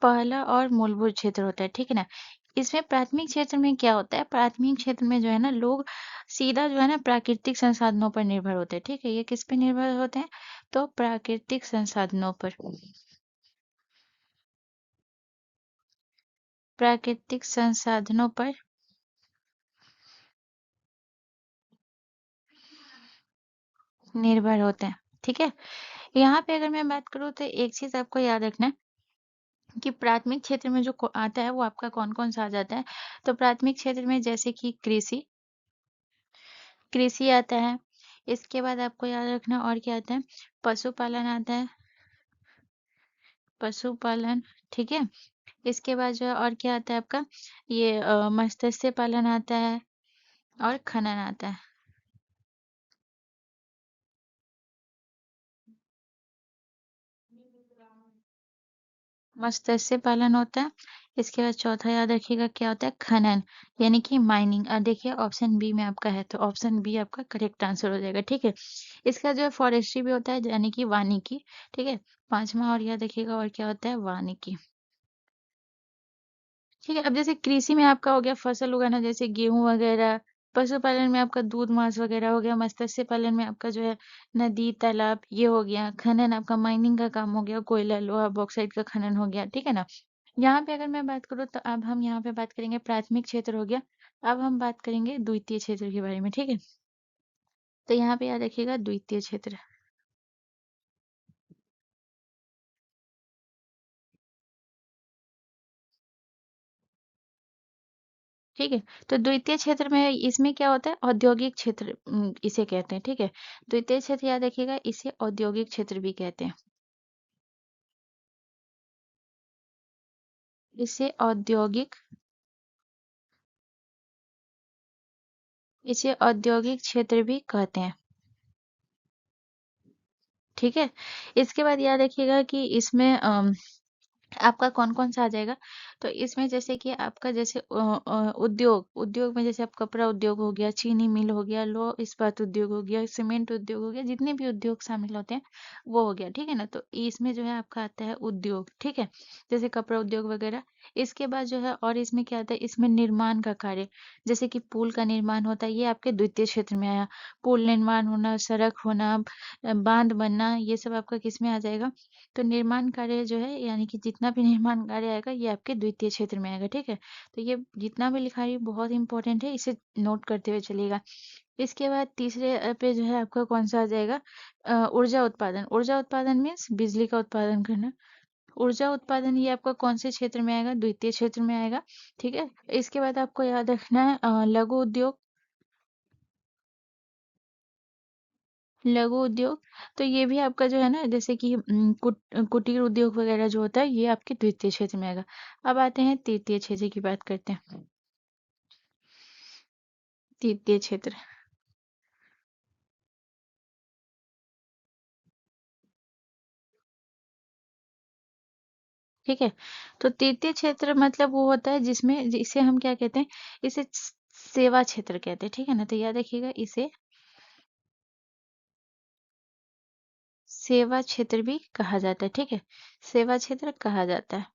पहला और मूलभूत क्षेत्र होता है, ठीक है ना। इसमें प्राथमिक क्षेत्र में क्या होता है? प्राथमिक क्षेत्र में जो है ना, लोग सीधा जो है ना प्राकृतिक संसाधनों पर निर्भर होते हैं, ठीक है। ये किस पे निर्भर होते हैं? तो प्राकृतिक संसाधनों पर, प्राकृतिक संसाधनों पर निर्भर होते हैं, ठीक है। यहाँ पे अगर मैं बात करूँ तो एक चीज आपको याद रखना है कि प्राथमिक क्षेत्र में जो आता है वो आपका कौन कौन सा आ जाता है। तो प्राथमिक क्षेत्र में जैसे कि कृषि, कृषि आता है। इसके बाद आपको याद रखना और क्या आता है, पशुपालन आता है, पशुपालन, ठीक है। इसके बाद जो है और क्या आता है आपका, ये मत्स्य पालन आता है और खनन आता है, मत्स्य पालन होता है। इसके बाद चौथा याद रखिएगा क्या होता है, खनन, यानी कि माइनिंग। और देखिए ऑप्शन बी में आपका है तो ऑप्शन बी आपका करेक्ट आंसर हो जाएगा, ठीक है। इसका जो है फॉरेस्ट्री भी होता है, यानी कि वानिकी, ठीक है। पांचवा और याद रखिएगा और क्या होता है, वानिकी, ठीक है। अब जैसे कृषि में आपका हो गया फसल उगाना, जैसे गेहूं वगैरह। पशुपालन में आपका दूध मांस वगैरह हो गया। मत्स्य पालन में आपका जो है नदी तालाब ये हो गया। खनन आपका माइनिंग का काम हो गया, कोयला लोहा बॉक्साइट का खनन हो गया, ठीक है ना। यहाँ पे अगर मैं बात करूँ तो अब हम यहाँ पे बात करेंगे, प्राथमिक क्षेत्र हो गया। अब हम बात करेंगे द्वितीय क्षेत्र के बारे में, ठीक है। तो यहाँ पे याद रखिएगा द्वितीय क्षेत्र, ठीक है। तो द्वितीय क्षेत्र में इसमें क्या होता है, औद्योगिक क्षेत्र इसे कहते हैं, ठीक है। द्वितीय क्षेत्र याद रखिएगा, इसे औद्योगिक क्षेत्र भी कहते हैं, इसे औद्योगिक, इसे औद्योगिक क्षेत्र भी कहते हैं, ठीक है। इसके बाद याद रखिएगा कि इसमें आपका कौन कौन सा आ जाएगा। तो इसमें जैसे कि आपका जैसे उद्योग उद्योग में जैसे आप कपड़ा उद्योग हो गया, चीनी मिल हो गया, लौह इस्पात उद्योग हो गया, सीमेंट उद्योग हो गया, जितने भी उद्योग शामिल होते हैं वो हो गया, ठीक है ना। तो इसमें जो है आपका आता है उद्योग, ठीक है, जैसे कपड़ा उद्योग वगैरह। इसके बाद जो है और इसमें क्या आता है, इसमें निर्माण का कार्य, जैसे कि पुल का निर्माण होता है, ये आपके द्वितीय क्षेत्र में आया। पुल निर्माण होना, सड़क होना, बांध बनना, ये सब आपका किस में आ जाएगा। तो निर्माण कार्य जो है यानी कि जितना भी निर्माण कार्य आएगा ये आपके द्वितीय क्षेत्र में आएगा, ठीक है। तो ये जितना भी लिखा रही हूँ बहुत इंपॉर्टेंट है, इसे नोट करते हुए चलिएगा। इसके बाद तीसरे पे जो है आपका कौन सा आ जाएगा, ऊर्जा उत्पादन। ऊर्जा उत्पादन मीन्स बिजली का उत्पादन करना। ऊर्जा उत्पादन ये आपका कौन से क्षेत्र में आएगा, द्वितीय क्षेत्र में आएगा, ठीक है। इसके बाद आपको याद रखना है लघु उद्योग। लघु उद्योग, तो ये भी आपका जो है ना, जैसे कि कुटीर उद्योग वगैरह जो होता है ये आपके द्वितीय क्षेत्र में आएगा। अब आते हैं तृतीय क्षेत्र की बात करते हैं। तृतीय क्षेत्र, ठीक है। तो तृतीय क्षेत्र मतलब वो होता है जिसमें, जिसे हम क्या कहते हैं, इसे सेवा क्षेत्र कहते हैं, ठीक है ना। तो याद रखिएगा, इसे सेवा क्षेत्र भी कहा जाता है, ठीक है, सेवा क्षेत्र कहा जाता है।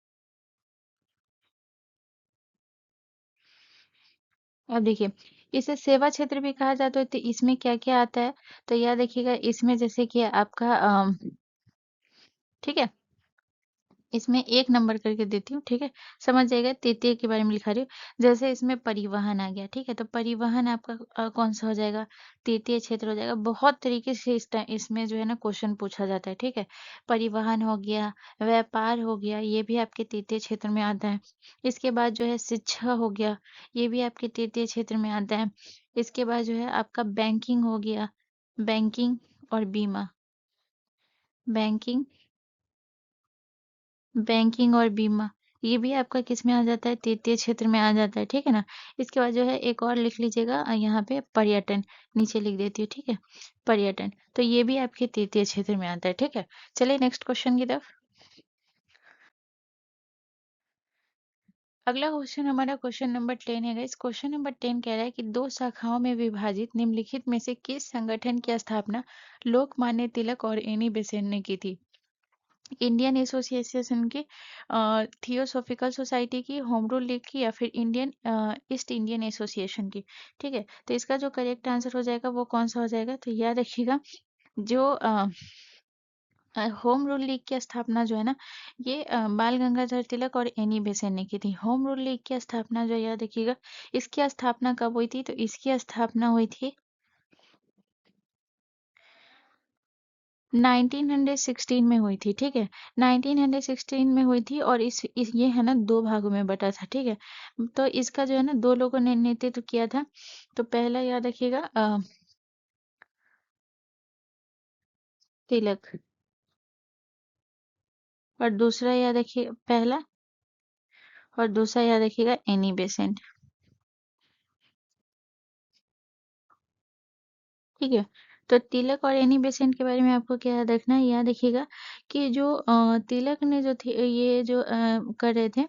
अब देखिए, इसे सेवा क्षेत्र भी कहा जाता है, तो इसमें क्या क्या आता है, तो याद रखिएगा, इसमें जैसे कि आपका ठीक है, इसमें एक नंबर करके देती हूँ, ठीक है, समझ जाइएगा, तृतीय के बारे में लिखा रही हूँ। जैसे इसमें परिवहन आ गया, ठीक है, तो परिवहन आपका कौन सा हो जाएगा, तृतीय क्षेत्र हो जाएगा। बहुत तरीके से इसमें जो है ना क्वेश्चन पूछा जाता है, ठीक है। परिवहन हो गया, व्यापार हो गया, ये भी आपके तृतीय क्षेत्र में आता है। इसके बाद जो है शिक्षा हो गया, ये भी आपके तृतीय क्षेत्र में आता है। इसके बाद जो है आपका बैंकिंग हो गया, बैंकिंग और बीमा, बैंकिंग, बैंकिंग और बीमा, ये भी आपका किस में आ जाता है, तृतीय क्षेत्र में आ जाता है, ठीक है ना। इसके बाद जो है एक और लिख लीजिएगा, यहाँ पे पर्यटन, नीचे लिख देती हूँ, ठीक है, पर्यटन, तो ये भी आपके तृतीय क्षेत्र में आता है, ठीक है। चलिए नेक्स्ट क्वेश्चन की तरफ। अगला क्वेश्चन हमारा क्वेश्चन नंबर 10 है गाइस। क्वेश्चन नंबर 10 कह रहा है कि दो शाखाओं में विभाजित निम्नलिखित में से किस संगठन की स्थापना लोकमान्य तिलक और एनी बेसेंट ने की थी। इंडियन एसोसिएशन की, थियोसॉफिकल सोसाइटी की, होम रूल लीग की, या फिर इंडियन ईस्ट इंडियन एसोसिएशन की, ठीक है। तो इसका जो करेक्ट आंसर हो जाएगा वो कौन सा हो जाएगा, तो याद रखिएगा, जो होम रूल लीग की स्थापना जो है ना, ये बाल गंगाधर तिलक और एनी बेसेंट ने की थी। होम रूल लीग की स्थापना जो, याद रखिएगा, इसकी स्थापना कब हुई थी, तो इसकी स्थापना हुई थी 1916 में हुई थी, ठीक है, 1916 में हुई थी। और इस ये है ना दो भागों में बटा था, ठीक है। तो इसका जो है ना दो लोगों ने नेतृत्व किया था। तो पहला याद रखिएगा तिलक, और दूसरा याद रखिए, पहला और दूसरा याद रखिएगा एनी बेसेंट, ठीक है। तो तिलक और एनी बेसेंट के बारे में आपको क्या याद रखना है, याद रखिएगा कि जो तिलक ने जो थे, ये जो कर रहे थे,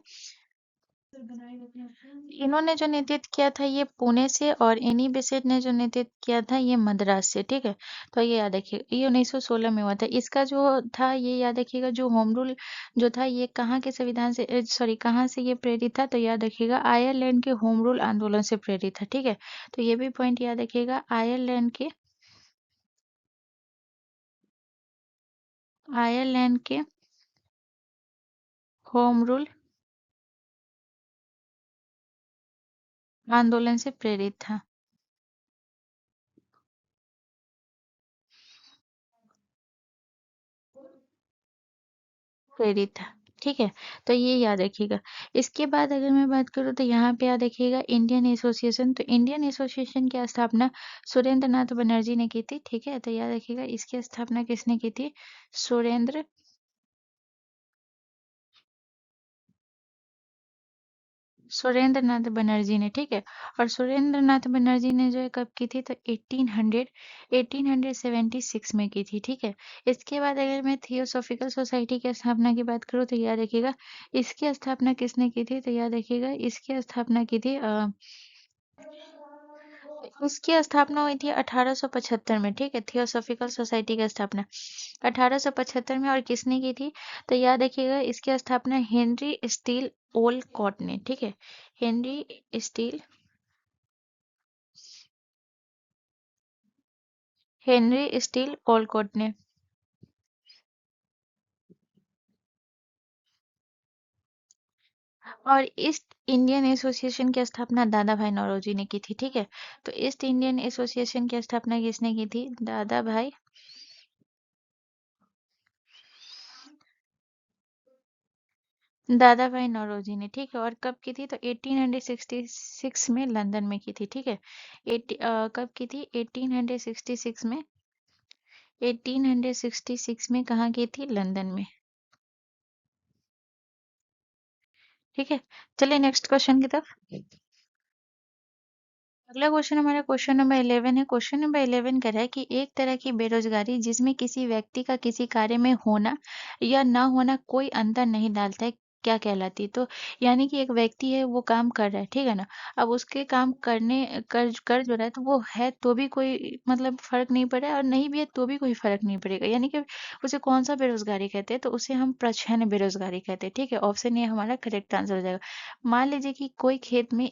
इन्होंने जो नेतृत्व किया था ये पुणे से, और एनी बेसेंट ने जो नेतृत्व किया था ये मद्रास से, ठीक है। तो ये याद रखिएगा, ये 1916 में हुआ था। इसका जो था ये याद रखिएगा, जो होम रूल जो था ये कहाँ के संविधान से, सॉरी, कहाँ से ये प्रेरित था, तो याद रखिएगा आयरलैंड के होम रूल आंदोलन से प्रेरित था, ठीक है। तो ये भी पॉइंट याद रखिएगा, आयरलैंड के होम रूल आंदोलन से प्रेरित था, प्रेरित था, ठीक है। तो ये याद रखिएगा। इसके बाद अगर मैं बात करूँ तो यहाँ पे याद रखिएगा इंडियन एसोसिएशन। तो इंडियन एसोसिएशन की स्थापना सुरेंद्र नाथ बनर्जी ने की थी, ठीक है। तो याद रखिएगा इसकी स्थापना किसने की थी, सुरेंद्र सुरेंद्र नाथ बनर्जी ने, ठीक है। और सुरेंद्र नाथ बनर्जी ने जो है कब की थी, तो 1876 में की थी, ठीक है। इसके बाद अगर मैं थियोसॉफिकल सोसाइटी की स्थापना की बात करूँ तो याद रखिएगा इसकी स्थापना किसने की थी, तो याद रखिएगा इसकी स्थापना की थी इसकी स्थापना हुई थी 1875 में, ठीक है। थियोसॉफिकल सोसाइटी की स्थापना 1875 में, और किसने की थी, तो याद रखिएगा इसकी स्थापना हेनरी स्टील ओलकॉट ने, ठीक है। हेनरी स्टील हेनरी स्टील ओलकॉट ने। और ईस्ट इंडियन एसोसिएशन की स्थापना दादा भाई नौरोजी ने की थी, ठीक है। तो ईस्ट इंडियन एसोसिएशन की स्थापना किसने की थी, दादा भाई नौरोजी ने, ठीक है। और कब की थी, तो 1866 में लंदन में की थी, ठीक है। कब की थी, 1866 में, 1866 में कहाँ की थी, लंदन में, ठीक है। चलिए नेक्स्ट क्वेश्चन की तरफ। अगला क्वेश्चन हमारा क्वेश्चन नंबर 11 है। क्वेश्चन नंबर 11 कह रहा है कि एक तरह की बेरोजगारी जिसमें किसी व्यक्ति का किसी कार्य में होना या ना होना कोई अंतर नहीं डालता है, क्या कहलाती है, तो यानी कि एक व्यक्ति है वो काम कर रहा है, ठीक है ना। अब उसके काम करने कर जो रहा है तो वो है तो भी कोई मतलब फर्क नहीं पड़ रहा है, और नहीं भी है तो भी कोई फर्क नहीं पड़ेगा, यानी कि उसे कौन सा बेरोजगारी कहते हैं, तो उसे हम प्रच्छन्न बेरोजगारी कहते हैं, ठीक है। ऑप्शन ये हमारा करेक्ट आंसर हो जाएगा। मान लीजिए कि कोई खेत में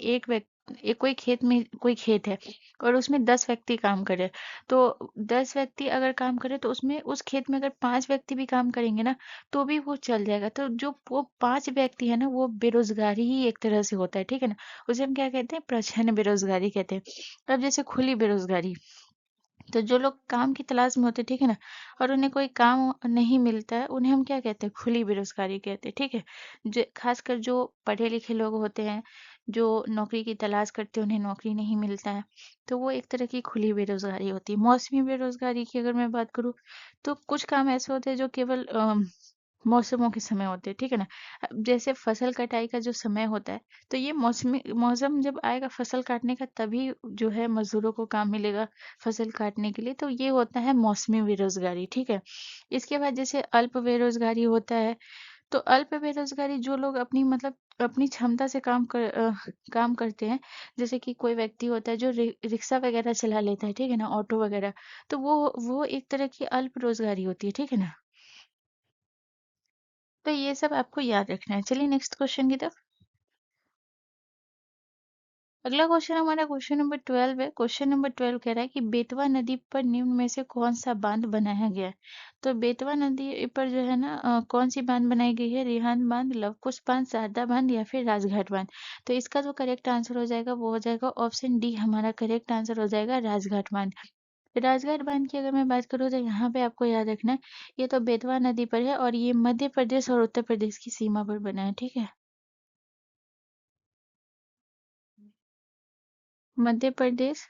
कोई खेत है और उसमें 10 व्यक्ति काम करे, तो 10 व्यक्ति अगर काम करे तो उसमें उस खेत में अगर 5 व्यक्ति भी काम करेंगे ना तो भी वो चल जाएगा। तो जो वो 5 व्यक्ति है ना वो बेरोजगारी ही एक तरह से होता है, ठीक है ना। उसे हम क्या कहते हैं, प्रच्छन्न बेरोजगारी कहते हैं। अब जैसे खुली बेरोजगारी, तो जो लोग काम की तलाश में होते हैं, ठीक है ना, और उन्हें कोई काम नहीं मिलता है, उन्हें हम क्या कहते हैं, खुली बेरोजगारी कहते हैं, ठीक है। जो खासकर जो पढ़े लिखे लोग होते हैं, जो नौकरी की तलाश करते हैं, उन्हें नौकरी नहीं मिलता है, तो वो एक तरह की खुली बेरोजगारी होती है। मौसमी बेरोजगारी की अगर मैं बात करूँ तो कुछ काम ऐसे होते हैं जो केवल मौसमों के समय होते हैं, ठीक है ना। अब जैसे फसल कटाई का जो समय होता है, तो ये मौसमी मौसम जब आएगा फसल काटने का तभी जो है मजदूरों को काम मिलेगा फसल काटने के लिए, तो ये होता है मौसमी बेरोजगारी, ठीक है। इसके बाद जैसे अल्प बेरोजगारी होता है, तो अल्प बेरोजगारी जो लोग अपनी मतलब अपनी क्षमता से काम करते हैं, जैसे कि कोई व्यक्ति होता है जो रिक्शा वगैरह चला लेता है, ठीक है ना, ऑटो वगैरह, तो वो एक तरह की अल्प रोजगारी होती है, ठीक है ना। तो ये सब आपको याद रखना है। चलिए नेक्स्ट क्वेश्चन की तरफ। अगला क्वेश्चन हमारा क्वेश्चन नंबर 12 है। क्वेश्चन नंबर 12 कह रहा है कि बेतवा नदी पर निम्न में से कौन सा बांध बनाया गया है, तो बेतवा नदी पर जो है ना कौन सी बांध बनाई गई है, रिहांद बांध, लवकुश बांध, शारदा बांध या फिर राजघाट बांध। तो इसका जो करेक्ट आंसर हो जाएगा वो हो जाएगा ऑप्शन डी, हमारा करेक्ट आंसर हो जाएगा राजघाट बांध। राजघाट बांध की अगर मैं बात करूँ तो यहाँ पे आपको याद रखना है ये तो बेतवा नदी पर है और ये मध्य प्रदेश और उत्तर प्रदेश की सीमा पर बना है, ठीक है। मध्य प्रदेश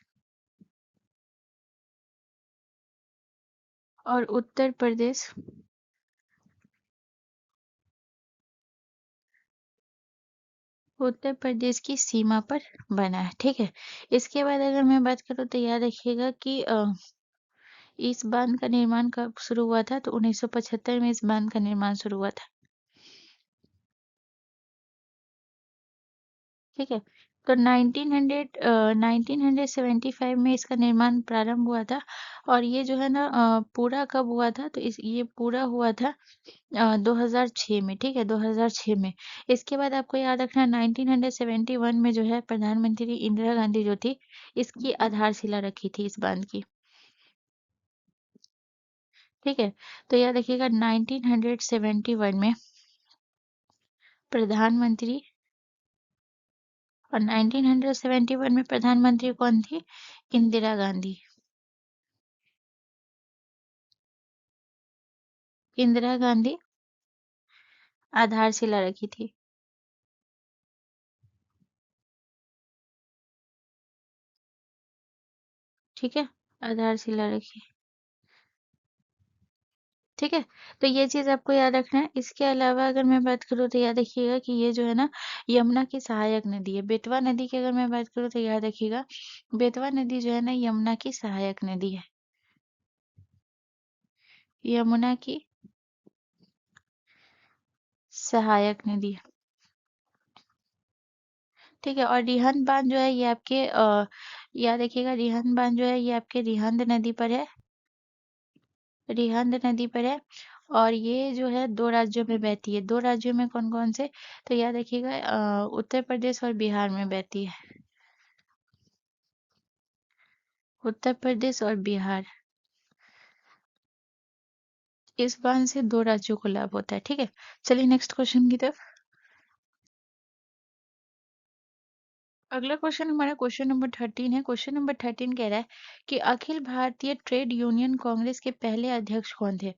और उत्तर प्रदेश, उत्तर प्रदेश की सीमा पर बना है, ठीक है। इसके बाद अगर मैं बात करूँ तो याद रखिएगा कि इस बांध का निर्माण कब शुरू हुआ था, तो 1975 में इस बांध का निर्माण शुरू हुआ था, ठीक है। तो 1975 में इसका निर्माण प्रारंभ हुआ था, और ये जो है ना पूरा कब हुआ था, तो ये पूरा हुआ था 2006 में, ठीक है, 2006 में। इसके बाद आपको याद रखना 1971 में जो है प्रधानमंत्री इंदिरा गांधी जो थी इसकी आधारशिला रखी थी इस बांध की, ठीक है। तो याद रखिएगा 1971 में प्रधानमंत्री, और 1971 में प्रधानमंत्री कौन थी, इंदिरा गांधी। इंदिरा गांधी आधारशिला रखी थी, ठीक है, आधारशिला रखी। ठीक है। तो ये चीज आपको याद रखना है। इसके अलावा अगर मैं बात करूँ तो याद रखिएगा कि ये जो है ना यमुना की सहायक नदी है। बेतवा नदी की अगर मैं बात करूँ तो याद रखिएगा बेतवा नदी जो है ना यमुना की सहायक नदी है। यमुना की सहायक नदी है। ठीक है। और रिहंद बांध जो है ये आपके याद रखिएगा रिहंद बांध जो है ये आपके रिहंद नदी पर है। रिहंद नदी पर है। और ये जो है दो राज्यों में बहती है। दो राज्यों में कौन कौन से? तो याद रखिएगा उत्तर प्रदेश और बिहार में बहती है। उत्तर प्रदेश और बिहार, इस बांध से दो राज्यों को लाभ होता है। ठीक है। चलिए नेक्स्ट क्वेश्चन की तरफ। अगला क्वेश्चन हमारा क्वेश्चन नंबर 13 है। क्वेश्चन नंबर 13 कह रहा है कि अखिल भारतीय ट्रेड यूनियन कांग्रेस के पहले अध्यक्ष कौन थे?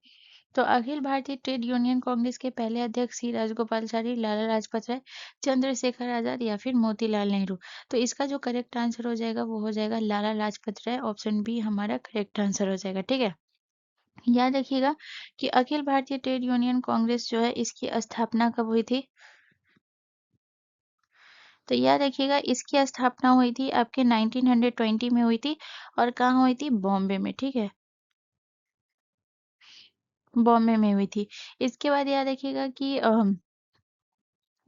तो अखिल भारतीय ट्रेड यूनियन कांग्रेस के पहले अध्यक्ष सी राजगोपालाचारी, लाला लाजपत राय, चंद्रशेखर आजाद या फिर मोतीलाल नेहरू। तो इसका जो करेक्ट आंसर हो जाएगा वो हो जाएगा लाला लाजपत राय। ऑप्शन बी हमारा करेक्ट आंसर हो जाएगा। ठीक है। याद रखिएगा कि अखिल भारतीय ट्रेड यूनियन कांग्रेस जो है इसकी स्थापना कब हुई थी? तो याद रखिएगा इसकी स्थापना हुई थी आपके 1920 में हुई थी। और कहाँ हुई थी? बॉम्बे में। ठीक है। बॉम्बे में हुई थी। इसके बाद याद रखिएगा कि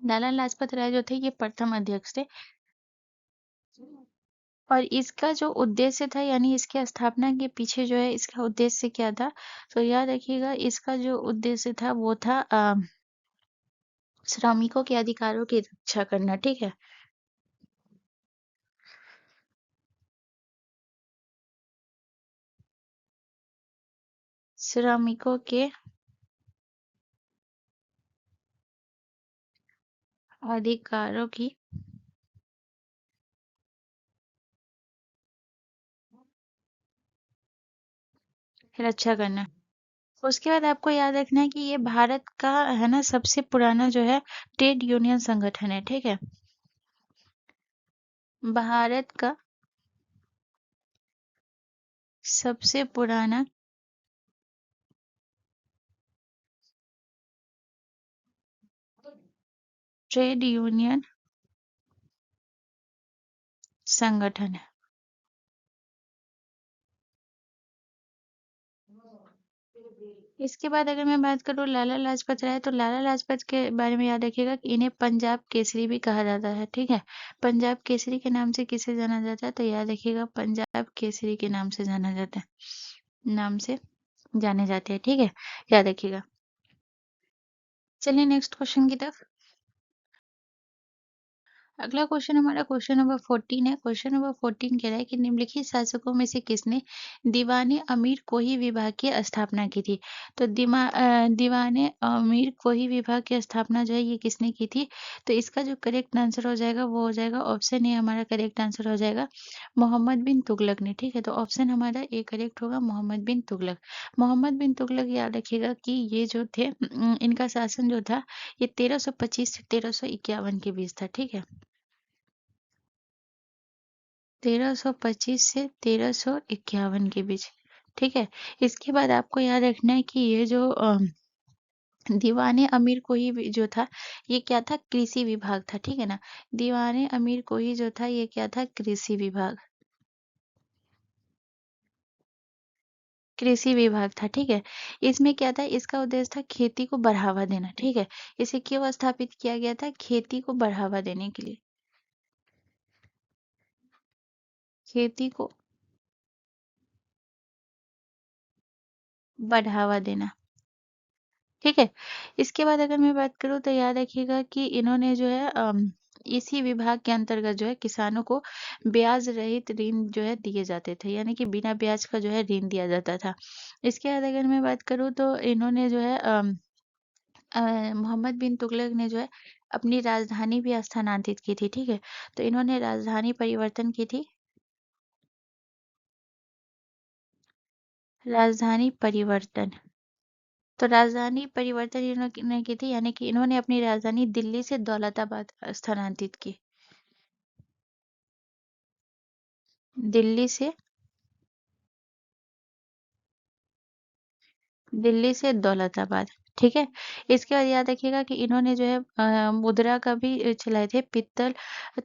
लाला लाजपत राय जो थे ये प्रथम अध्यक्ष थे। और इसका जो उद्देश्य था यानी इसकी स्थापना के पीछे जो है इसका उद्देश्य क्या था? तो याद रखिएगा इसका जो उद्देश्य था वो था श्रमिकों के अधिकारों की रक्षा करना। ठीक है। श्रमिकों के अधिकारों की रक्षा करना। उसके बाद आपको याद रखना है कि ये भारत का है ना सबसे पुराना जो है ट्रेड यूनियन संगठन है। ठीक है। भारत का सबसे पुराना ट्रेड यूनियन संगठन है। इसके बाद अगर मैं बात करूँ लाला लाजपत राय तो लाला लाजपत के बारे में याद रखिएगा कि इन्हें पंजाब केसरी भी कहा जाता है। ठीक है। पंजाब केसरी के नाम से किसे जाना जाता है? तो याद रखिएगा पंजाब केसरी के नाम से जाना जाता है। नाम से जाने जाते हैं। ठीक है। याद रखिएगा। चलिए नेक्स्ट क्वेश्चन की तरफ। अगला क्वेश्चन हमारा क्वेश्चन नंबर 14 है। क्वेश्चन नंबर 14 कह रहा है कि निम्नलिखित शासकों में से किसने दीवाने अमीर कोही विभाग की स्थापना की थी? तो दीवाने अमीर कोही विभाग की स्थापना जो है ये किसने की थी? तो इसका जो करेक्ट आंसर हो जाएगा वो हो जाएगा ऑप्शन ए हमारा करेक्ट आंसर हो जाएगा मोहम्मद बिन तुगलक ने। ठीक है। तो ऑप्शन हमारा ए करेक्ट होगा मोहम्मद बिन तुगलक। मोहम्मद बिन तुगलक याद रखिएगा कि ये जो थे इनका शासन जो था ये 1325 से 1351 के बीच था। ठीक है। 1325 से 1351 के बीच। ठीक है। इसके बाद आपको याद रखना है कि ये जो दीवाने अमीर कोही जो था ये क्या था? कृषि विभाग था। ठीक है ना। दीवाने अमीर कोही जो था ये क्या था? कृषि विभाग। कृषि विभाग था। ठीक है। इसमें क्या था? इसका उद्देश्य था खेती को बढ़ावा देना। ठीक है। इसे क्यों स्थापित किया गया था? खेती को बढ़ावा देने के लिए। खेती को बढ़ावा देना। ठीक है। इसके बाद अगर मैं बात करूँ तो याद रखिएगा कि इन्होंने जो है इसी विभाग के अंतर्गत जो है किसानों को ब्याज रहित ऋण जो है दिए जाते थे यानी कि बिना ब्याज का जो है ऋण दिया जाता था। इसके बाद अगर मैं बात करूँ तो इन्होंने जो है मोहम्मद बिन तुगलक ने जो है अपनी राजधानी भी स्थानांतरित की थी। ठीक है। तो इन्होंने राजधानी परिवर्तन की थी। राजधानी परिवर्तन। तो राजधानी परिवर्तन इन्होंने की थी यानी कि इन्होंने अपनी राजधानी दिल्ली से दौलताबाद स्थानांतरित की। दिल्ली से दिल्ली से दौलताबाद। ठीक है। इसके बाद याद रखिएगा कि इन्होंने जो है मुद्रा का भी चलाए थे, पित्तल,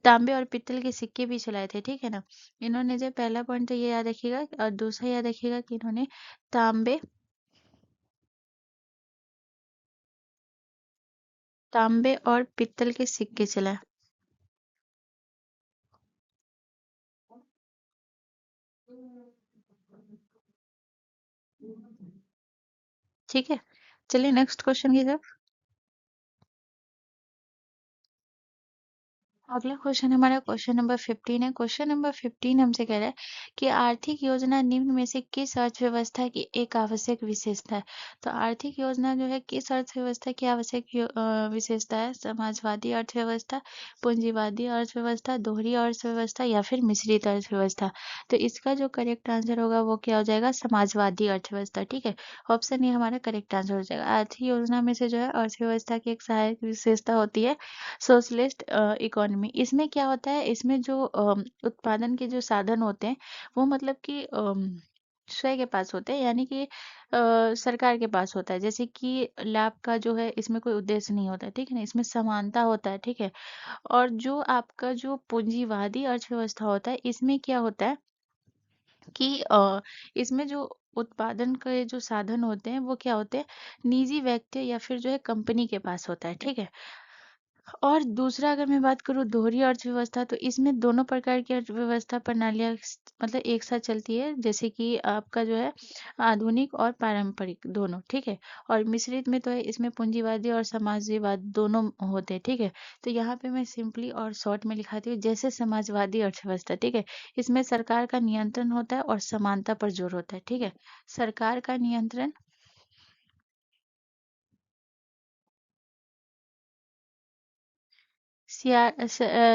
तांबे और पित्तल के सिक्के भी चलाए थे। ठीक है ना। इन्होंने जो पहला पॉइंट तो ये याद रखिएगा, और दूसरा याद रखिएगा कि इन्होंने तांबे तांबे और पित्तल के सिक्के चलाए। ठीक है। चलिए नेक्स्ट क्वेश्चन की तरफ। अगला क्वेश्चन हमारा क्वेश्चन नंबर 15 है। क्वेश्चन नंबर 15 हमसे कह रहा है कि आर्थिक योजना निम्न में से किस अर्थव्यवस्था की एक आवश्यक विशेषता है। तो आर्थिक योजना जो है किस अर्थव्यवस्था की आवश्यक विशेषता है? समाजवादी अर्थव्यवस्था, पूंजीवादी अर्थव्यवस्था, दोहरी अर्थव्यवस्था या फिर मिश्रित अर्थव्यवस्था। तो इसका जो करेक्ट आंसर होगा वो क्या हो जाएगा? समाजवादी अर्थव्यवस्था। ठीक है। ऑप्शन ए हमारा करेक्ट आंसर हो जाएगा। आर्थिक योजना में से जो है अर्थव्यवस्था की एक सहायक विशेषता होती है सोशलिस्ट इकोनॉमी। इसमें क्या होता है, इसमें जो उत्पादन के जो साधन होते हैं वो मतलब कि स्वयं के पास होते हैं, यानी कि सरकार के पास होता है। जैसे कि लाभ का जो है इसमें कोई उद्देश्य नहीं होता है। ठीक है ना। इसमें समानता होता है। ठीक है। और जो आपका जो पूंजीवादी अर्थव्यवस्था होता है इसमें क्या होता है कि इसमें जो उत्पादन के जो साधन होते हैं वो क्या होते हैं, निजी व्यक्ति या फिर जो है कंपनी के पास होता है। ठीक है। और दूसरा अगर मैं बात करूँ दोहरी अर्थव्यवस्था, तो इसमें दोनों प्रकार की अर्थव्यवस्था प्रणालियाँ मतलब एक साथ चलती है, जैसे कि आपका जो है आधुनिक और पारंपरिक दोनों। ठीक है। और मिश्रित में तो है, इसमें पूंजीवादी और समाजवाद दोनों होते हैं। ठीक है। तो यहाँ पे मैं सिंपली और शॉर्ट में लिखाती हूँ, जैसे समाजवादी अर्थव्यवस्था। ठीक है। इसमें सरकार का नियंत्रण होता है और समानता पर जोर होता है। ठीक है। सरकार का नियंत्रण,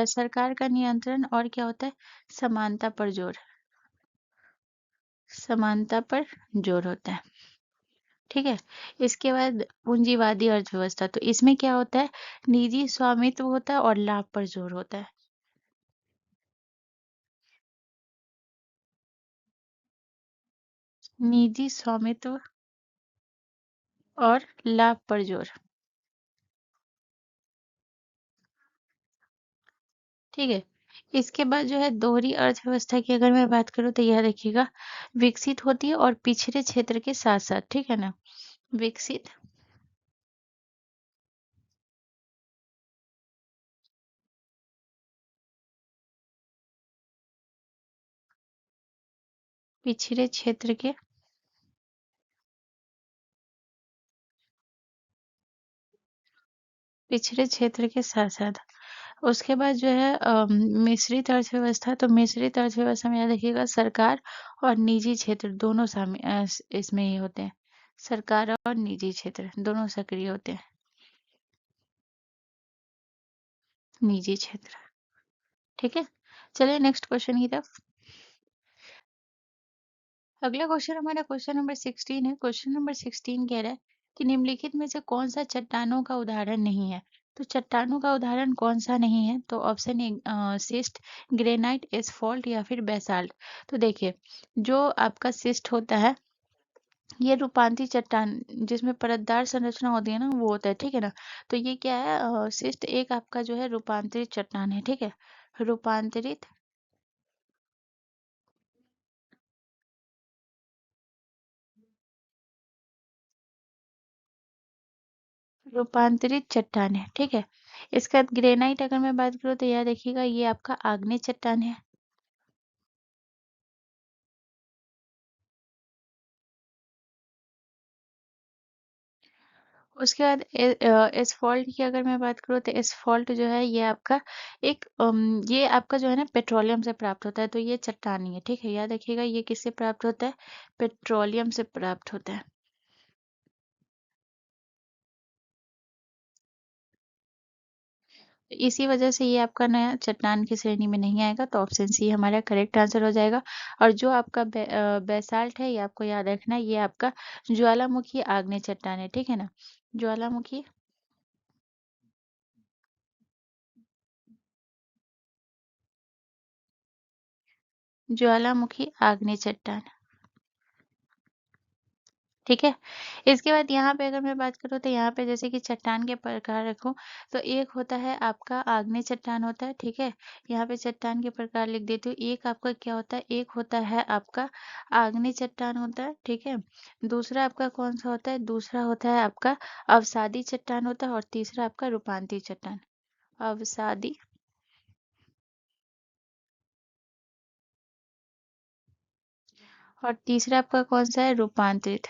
सरकार का नियंत्रण और क्या होता है, समानता पर जोर, समानता पर जोर होता है। ठीक है। इसके बाद पूंजीवादी अर्थव्यवस्था, तो इसमें क्या होता है, निजी स्वामित्व होता है और लाभ पर जोर होता है। निजी स्वामित्व और लाभ पर जोर। ठीक है। इसके बाद जो है दोहरी अर्थव्यवस्था की अगर मैं बात करूँ तो यह देखिएगा, विकसित होती है और पिछड़े क्षेत्र के साथ साथ। ठीक है ना। विकसित, पिछड़े क्षेत्र के, पिछड़े क्षेत्र के साथ साथ। उसके बाद जो है मिश्रित अर्थव्यवस्था, तो मिश्रित अर्थव्यवस्था में याद रखिएगा सरकार और निजी क्षेत्र दोनों शामिल इसमें ही होते हैं। सरकार और निजी क्षेत्र दोनों सक्रिय होते हैं। निजी क्षेत्र। ठीक है। चलिए नेक्स्ट क्वेश्चन की तरफ। अगला क्वेश्चन हमारा क्वेश्चन नंबर 16 है। क्वेश्चन नंबर 16 कह रहा है कि निम्नलिखित में से कौन सा चट्टानों का उदाहरण नहीं है। तो चट्टानों का उदाहरण कौन सा नहीं है? तो option A cyst, granite, asphalt या फिर बेसाल्ट। तो देखिए, जो आपका सिस्ट होता है ये रूपांतरित चट्टान जिसमें परतदार संरचना होती है ना वो होता है। ठीक है ना। तो ये क्या है, सिस्ट एक आपका जो है रूपांतरित चट्टान है। ठीक है। रूपांतरित, रूपांतरित चट्टान है। ठीक है। इसका ग्रेनाइट अगर मैं बात करूँ तो यह देखिएगा, ये आपका आग्नेय चट्टान है। उसके बाद एसफॉल्ट की अगर मैं बात करूँ तो एसफॉल्ट जो है ये आपका एक ये आपका जो है ना पेट्रोलियम से प्राप्त होता है, तो ये चट्टान नहीं है। ठीक है। याद रखिएगा ये किससे प्राप्त होता है, पेट्रोलियम से प्राप्त होता है। इसी वजह से ये आपका नया चट्टान की श्रेणी में नहीं आएगा, तो ऑप्शन सी हमारा करेक्ट आंसर हो जाएगा। और जो आपका बेसाल्ट है ये आपको याद रखना है, ये आपका ज्वालामुखी आग्नेय चट्टान है। ठीक है ना। ज्वालामुखी, ज्वालामुखी आग्नेय चट्टान। ठीक है। इसके बाद यहाँ पे अगर मैं बात करूँ तो यहाँ पे जैसे कि चट्टान के प्रकार रखूँ तो एक होता है आपका आग्नेय चट्टान होता है, ठीक है। यहाँ पे चट्टान के प्रकार लिख देती हूँ। एक आपका क्या होता है, एक होता है आपका आग्नेय चट्टान होता है, ठीक है। दूसरा आपका कौन सा होता है, दूसरा होता है आपका अवसादी चट्टान होता है और तीसरा आपका रूपांतरित चट्टान। अवसादी और तीसरा आपका कौन सा है, रूपांतरित।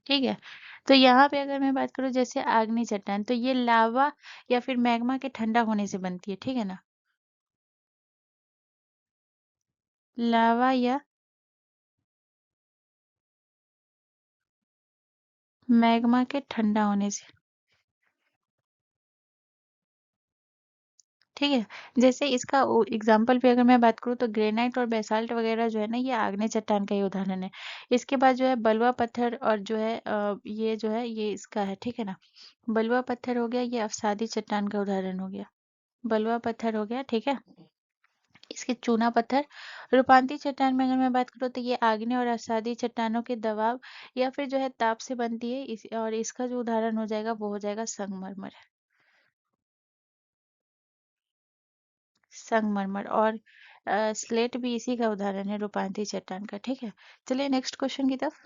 ठीक है। तो यहाँ पे अगर मैं बात करूँ जैसे आग्नेय चट्टान तो ये लावा या फिर मैग्मा के ठंडा होने से बनती है, ठीक है ना। लावा या मैग्मा के ठंडा होने से, ठीक है। जैसे इसका एग्जाम्पल पे अगर मैं बात करूँ तो ग्रेनाइट और बेसाल्ट वगैरह जो है ना, ये आग्नेय चट्टान का ही उदाहरण है। इसके बाद जो है बलुआ पत्थर और जो है ये जो है ये इसका है, ठीक है ना। बलुआ पत्थर हो गया, ये अवसादी चट्टान का उदाहरण हो गया। बलुआ पत्थर हो गया, ठीक है। इसके चूना पत्थर। रूपांती चट्टान में अगर मैं बात करूँ तो ये आग्नेय और अवसादी चट्टानों के दबाव या फिर जो है ताप से बनती है और इसका जो उदाहरण हो जाएगा वो हो जाएगा संगमरमर। संगमरमर और स्लेट भी इसी का उदाहरण है, रूपांती चट्टान का, ठीक है। चलिए नेक्स्ट क्वेश्चन की तरफ।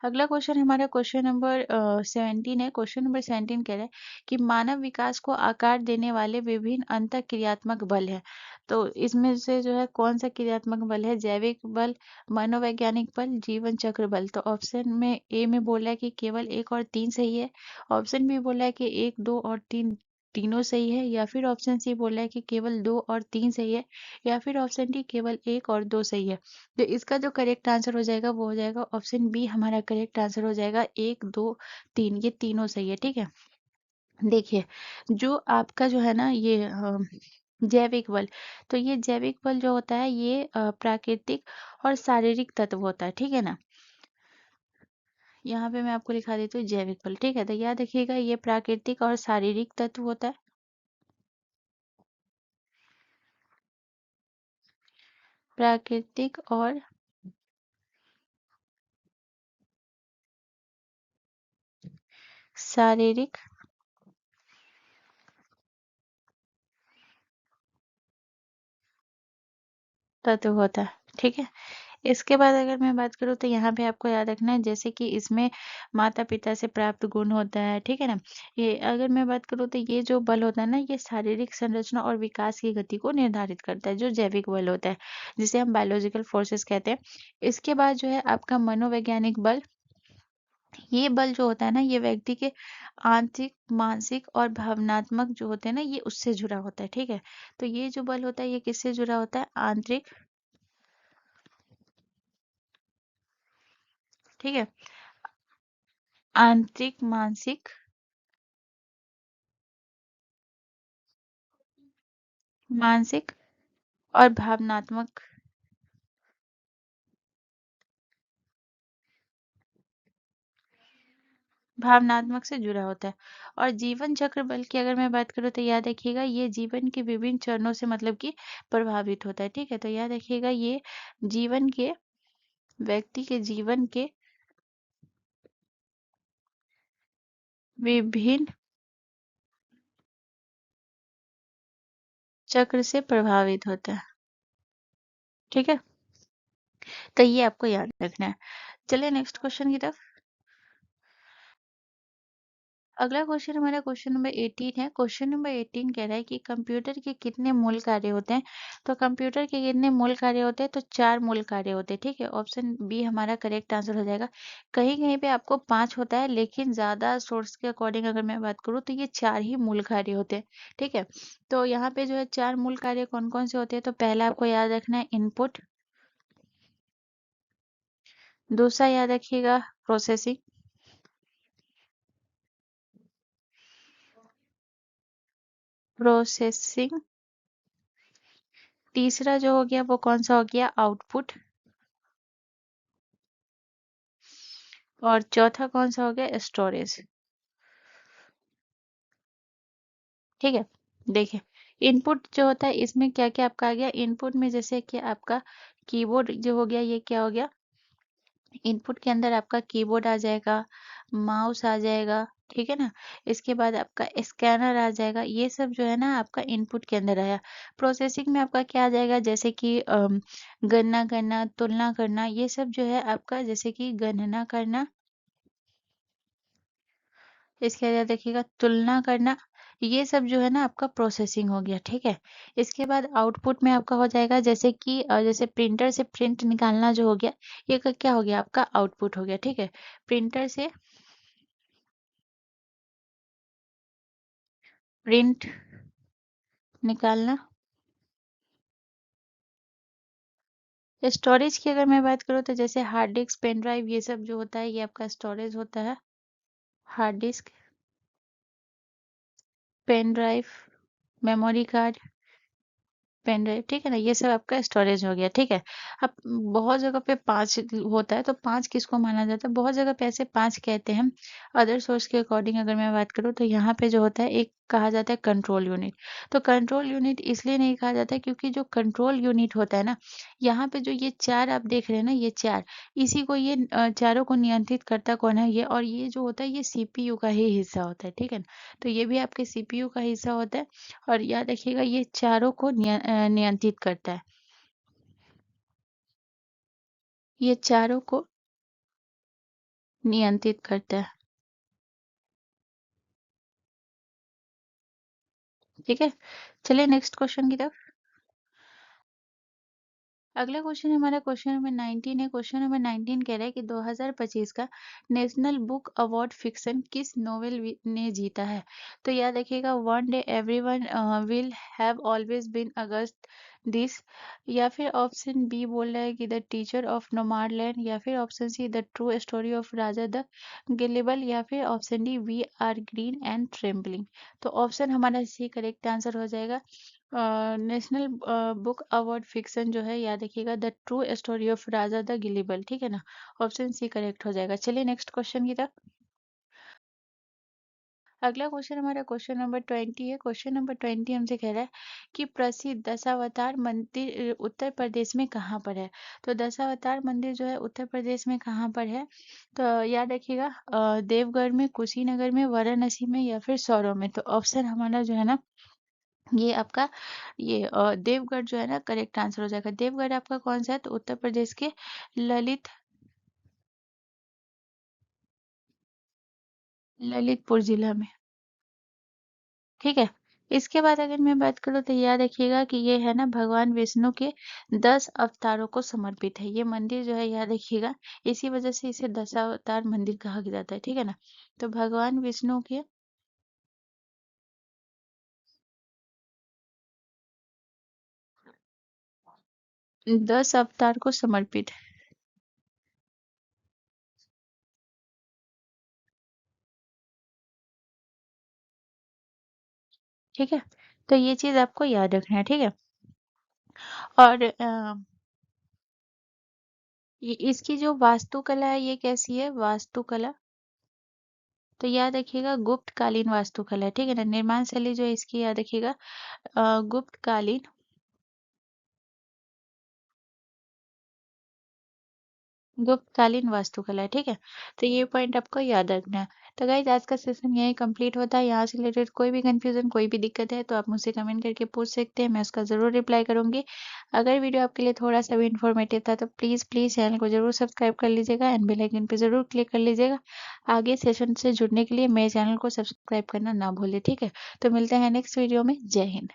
अगला क्वेश्चन हमारा क्वेश्चन नंबर 17 है। क्वेश्चन नंबर 17 कह रहा है कि मानव विकास को आकार देने वाले विभिन्न अंतःक्रियात्मक बल है। तो इसमें से जो है कौन सा क्रियात्मक बल है, जैविक बल, मनोवैज्ञानिक बल, जीवन चक्र बल। तो ऑप्शन में ए में बोला है कि केवल एक और तीन सही है। ऑप्शन बी बोला है कि एक, दो और तीन तीनों सही है, या फिर ऑप्शन सी बोला है कि केवल दो और तीन सही है, या फिर ऑप्शन डी केवल एक और दो सही है। तो इसका जो करेक्ट आंसर हो जाएगा वो हो जाएगा ऑप्शन बी, हमारा करेक्ट आंसर हो जाएगा एक, दो, तीन, ये तीनों सही है, ठीक है। देखिए, जो आपका जो है ना ये जैविक बल, तो ये जैविक बल जो होता है ये प्राकृतिक और शारीरिक तत्व होता है, ठीक है ना। यहाँ पे मैं आपको लिखा देती हूँ जैविक बल, ठीक है। तो याद रखिएगा ये प्राकृतिक और शारीरिक तत्व होता है। प्राकृतिक और शारीरिक तत्व होता है, ठीक है। इसके बाद अगर मैं बात करूँ तो यहाँ पे आपको याद रखना है जैसे कि इसमें माता-पिता से प्राप्त गुण होता है, ठीक है ना? ये अगर मैं बात करूँ तो ये जो बल होता है ना, ये शारीरिक संरचना और विकास की गति को निर्धारित करता है, जो जैविक बल होता है, जिसे हम बायोलॉजिकल फोर्सेस कहते हैं। इसके बाद जो है आपका मनोवैज्ञानिक बल, ये बल जो होता है ना, ये व्यक्ति के आंतरिक, मानसिक और भावनात्मक जो होते हैं ना, ये उससे जुड़ा होता है, ठीक है? तो ये जो बल होता है, ये किससे जुड़ा होता है? आंतरिक, ठीक है? आंतरिक, मानसिक, मानसिक और भावनात्मक, भावनात्मक से जुड़ा होता है। और जीवन चक्र बल की अगर मैं बात करूँ तो याद रखिएगा ये जीवन के विभिन्न चरणों से मतलब कि प्रभावित होता है, ठीक है। तो याद रखिएगा ये जीवन के, व्यक्ति के जीवन के विभिन्न चक्र से प्रभावित होता है, ठीक है। तो ये आपको याद रखना है। चलिए नेक्स्ट क्वेश्चन की तरफ। अगला क्वेश्चन हमारा क्वेश्चन नंबर 18 है। क्वेश्चन नंबर 18 कह रहा है कि कंप्यूटर के कितने मूल कार्य होते हैं। तो कंप्यूटर के कितने मूल कार्य होते हैं, तो चार मूल कार्य होते हैं, ठीक है। ऑप्शन बी हमारा करेक्ट आंसर हो जाएगा। कहीं कहीं पे आपको पांच होता है, लेकिन ज्यादा सोर्स के अकॉर्डिंग अगर मैं बात करूँ तो ये चार ही मूल कार्य होते हैं, ठीक है। तो यहाँ पे जो है चार मूल कार्य कौन कौन से होते हैं, तो पहला आपको याद रखना है इनपुट। दूसरा याद रखिएगा प्रोसेसिंग। प्रोसेसिंग। तीसरा जो हो गया वो कौन सा हो गया, आउटपुट। और चौथा कौन सा हो गया, स्टोरेज, ठीक है। देखिए, इनपुट जो होता है इसमें क्या क्या आपका आ गया इनपुट में, जैसे कि आपका कीबोर्ड जो हो गया, ये क्या हो गया इनपुट के अंदर आपका कीबोर्ड आ जाएगा, माउस आ जाएगा, ठीक है ना। इसके बाद आपका स्कैनर आ जाएगा, ये सब जो है ना आपका इनपुट के अंदर आया। प्रोसेसिंग में आपका क्या आ जाएगा, जैसे कि गणना करना, तुलना करना, ये सब जो है आपका, जैसे कि गणना करना, इसके बाद देखिएगा तुलना करना, ये सब जो है ना आपका प्रोसेसिंग हो गया, ठीक है। इसके बाद आउटपुट में आपका हो जाएगा, जैसे कि जैसे प्रिंटर से प्रिंट निकालना जो हो गया, ये क्या हो गया आपका आउटपुट हो गया, ठीक है। प्रिंटर से प्रिंट निकालना। स्टोरेज की अगर मैं बात करूँ तो जैसे हार्ड डिस्क, पेन ड्राइव, ये सब जो होता है ये आपका स्टोरेज होता है। Hard disk, pen drive, memory card, pen drive, ठीक है ना, ये सब आपका स्टोरेज हो गया, ठीक है। अब बहुत जगह पे 5 होता है, तो 5 किसको माना जाता है, बहुत जगह पे ऐसे 5 कहते हैं। अदर सोर्स के अकॉर्डिंग अगर मैं बात करूँ तो यहाँ पे जो होता है एक कहा जाता है कंट्रोल यूनिट। तो कंट्रोल यूनिट इसलिए नहीं कहा जाता है क्योंकि जो कंट्रोल यूनिट होता है ना, यहाँ पे जो ये 4 आप देख रहे हैं ना, ये 4, इसी को ये चारों को नियंत्रित करता कौन है, ये, और ये जो होता है ये सीपीयू का ही हिस्सा होता है, ठीक है ना। तो ये भी आपके सीपीयू का हिस्सा होता है, और याद रखिएगा ये चारों को नियंत्रित करता है। ये चारों को नियंत्रित करता है, ठीक है। चलिए नेक्स्ट क्वेश्चन की तरफ। अगला क्वेश्चन हमारा क्वेश्चन नंबर 19 है। क्वेश्चन नंबर 19 कह रहा है कि 2025 का नेशनल बुक अवार्ड फिक्शन किस नोवेल ने जीता है। तो याद रखिएगा, one day everyone will have always been August this, या फिर ऑप्शन बी बोल रहा है कि द टीचर ऑफ नोमाडलैंड, या फिर option C the true story of Raja the gullible, या फिर option D we are green and trembling. तो ऑप्शन हमारा सी करेक्ट आंसर हो जाएगा। नेशनल बुक अवार्ड फिक्शन जो है, याद रखिएगा the true story of Raja the gullible, ठीक है ना। ऑप्शन सी करेक्ट हो जाएगा। चलिए नेक्स्ट क्वेश्चन की तरफ। अगला क्वेश्चन हमारा क्वेश्चन नंबर 20 है। क्वेश्चन नंबर 20 हमसे कह रहा है कि प्रसिद्ध दशावतार मंदिर उत्तर प्रदेश में कहाँ पर है। तो दशावतार मंदिर जो है उत्तर प्रदेश में कहाँ पर है, तो याद रखिएगा देवगढ़ में, कुशीनगर में, वाराणसी में, या फिर सौरों में। तो ऑप्शन हमारा जो है ना, ये आपका ये देवगढ़ जो है ना करेक्ट आंसर हो जाएगा। देवगढ़ आपका कौन सा है, तो उत्तर प्रदेश के ललित ललितपुर जिला में, ठीक है। इसके बाद अगर मैं बात करूँ तो याद रखिएगा कि ये है ना भगवान विष्णु के 10 अवतारों को समर्पित है। ये मंदिर जो है याद रखिएगा, इसी वजह से इसे दशावतार मंदिर कहा जाता है, ठीक है ना। तो भगवान विष्णु के 10 अवतार को समर्पित है, ठीक है। तो ये चीज आपको याद रखना है, ठीक है। और ये इसकी जो वास्तुकला है ये कैसी है, वास्तुकला, तो याद रखिएगा गुप्त कालीन वास्तुकला है, ठीक है ना। निर्माण शैली जो है इसकी याद रखिएगा गुप्त कालीन, गुप्तकालीन वास्तुकला है, ठीक है। तो ये पॉइंट आपको याद रखना है। तो गाइज आज का सेशन यही कंप्लीट होता है। यहाँ से रिलेटेड कोई भी कंफ्यूजन, कोई भी दिक्कत है तो आप मुझसे कमेंट करके पूछ सकते हैं, मैं उसका ज़रूर रिप्लाई करूंगी। अगर वीडियो आपके लिए थोड़ा सा भी इन्फॉर्मेटिव था तो प्लीज़ प्लीज़ चैनल को जरूर सब्सक्राइब कर लीजिएगा एंड बेल आइकन पे जरूर क्लिक कर लीजिएगा। आगे सेशन से जुड़ने के लिए मेरे चैनल को सब्सक्राइब करना ना भूलें, ठीक है। तो मिलते हैं नेक्स्ट वीडियो में। जय हिंद।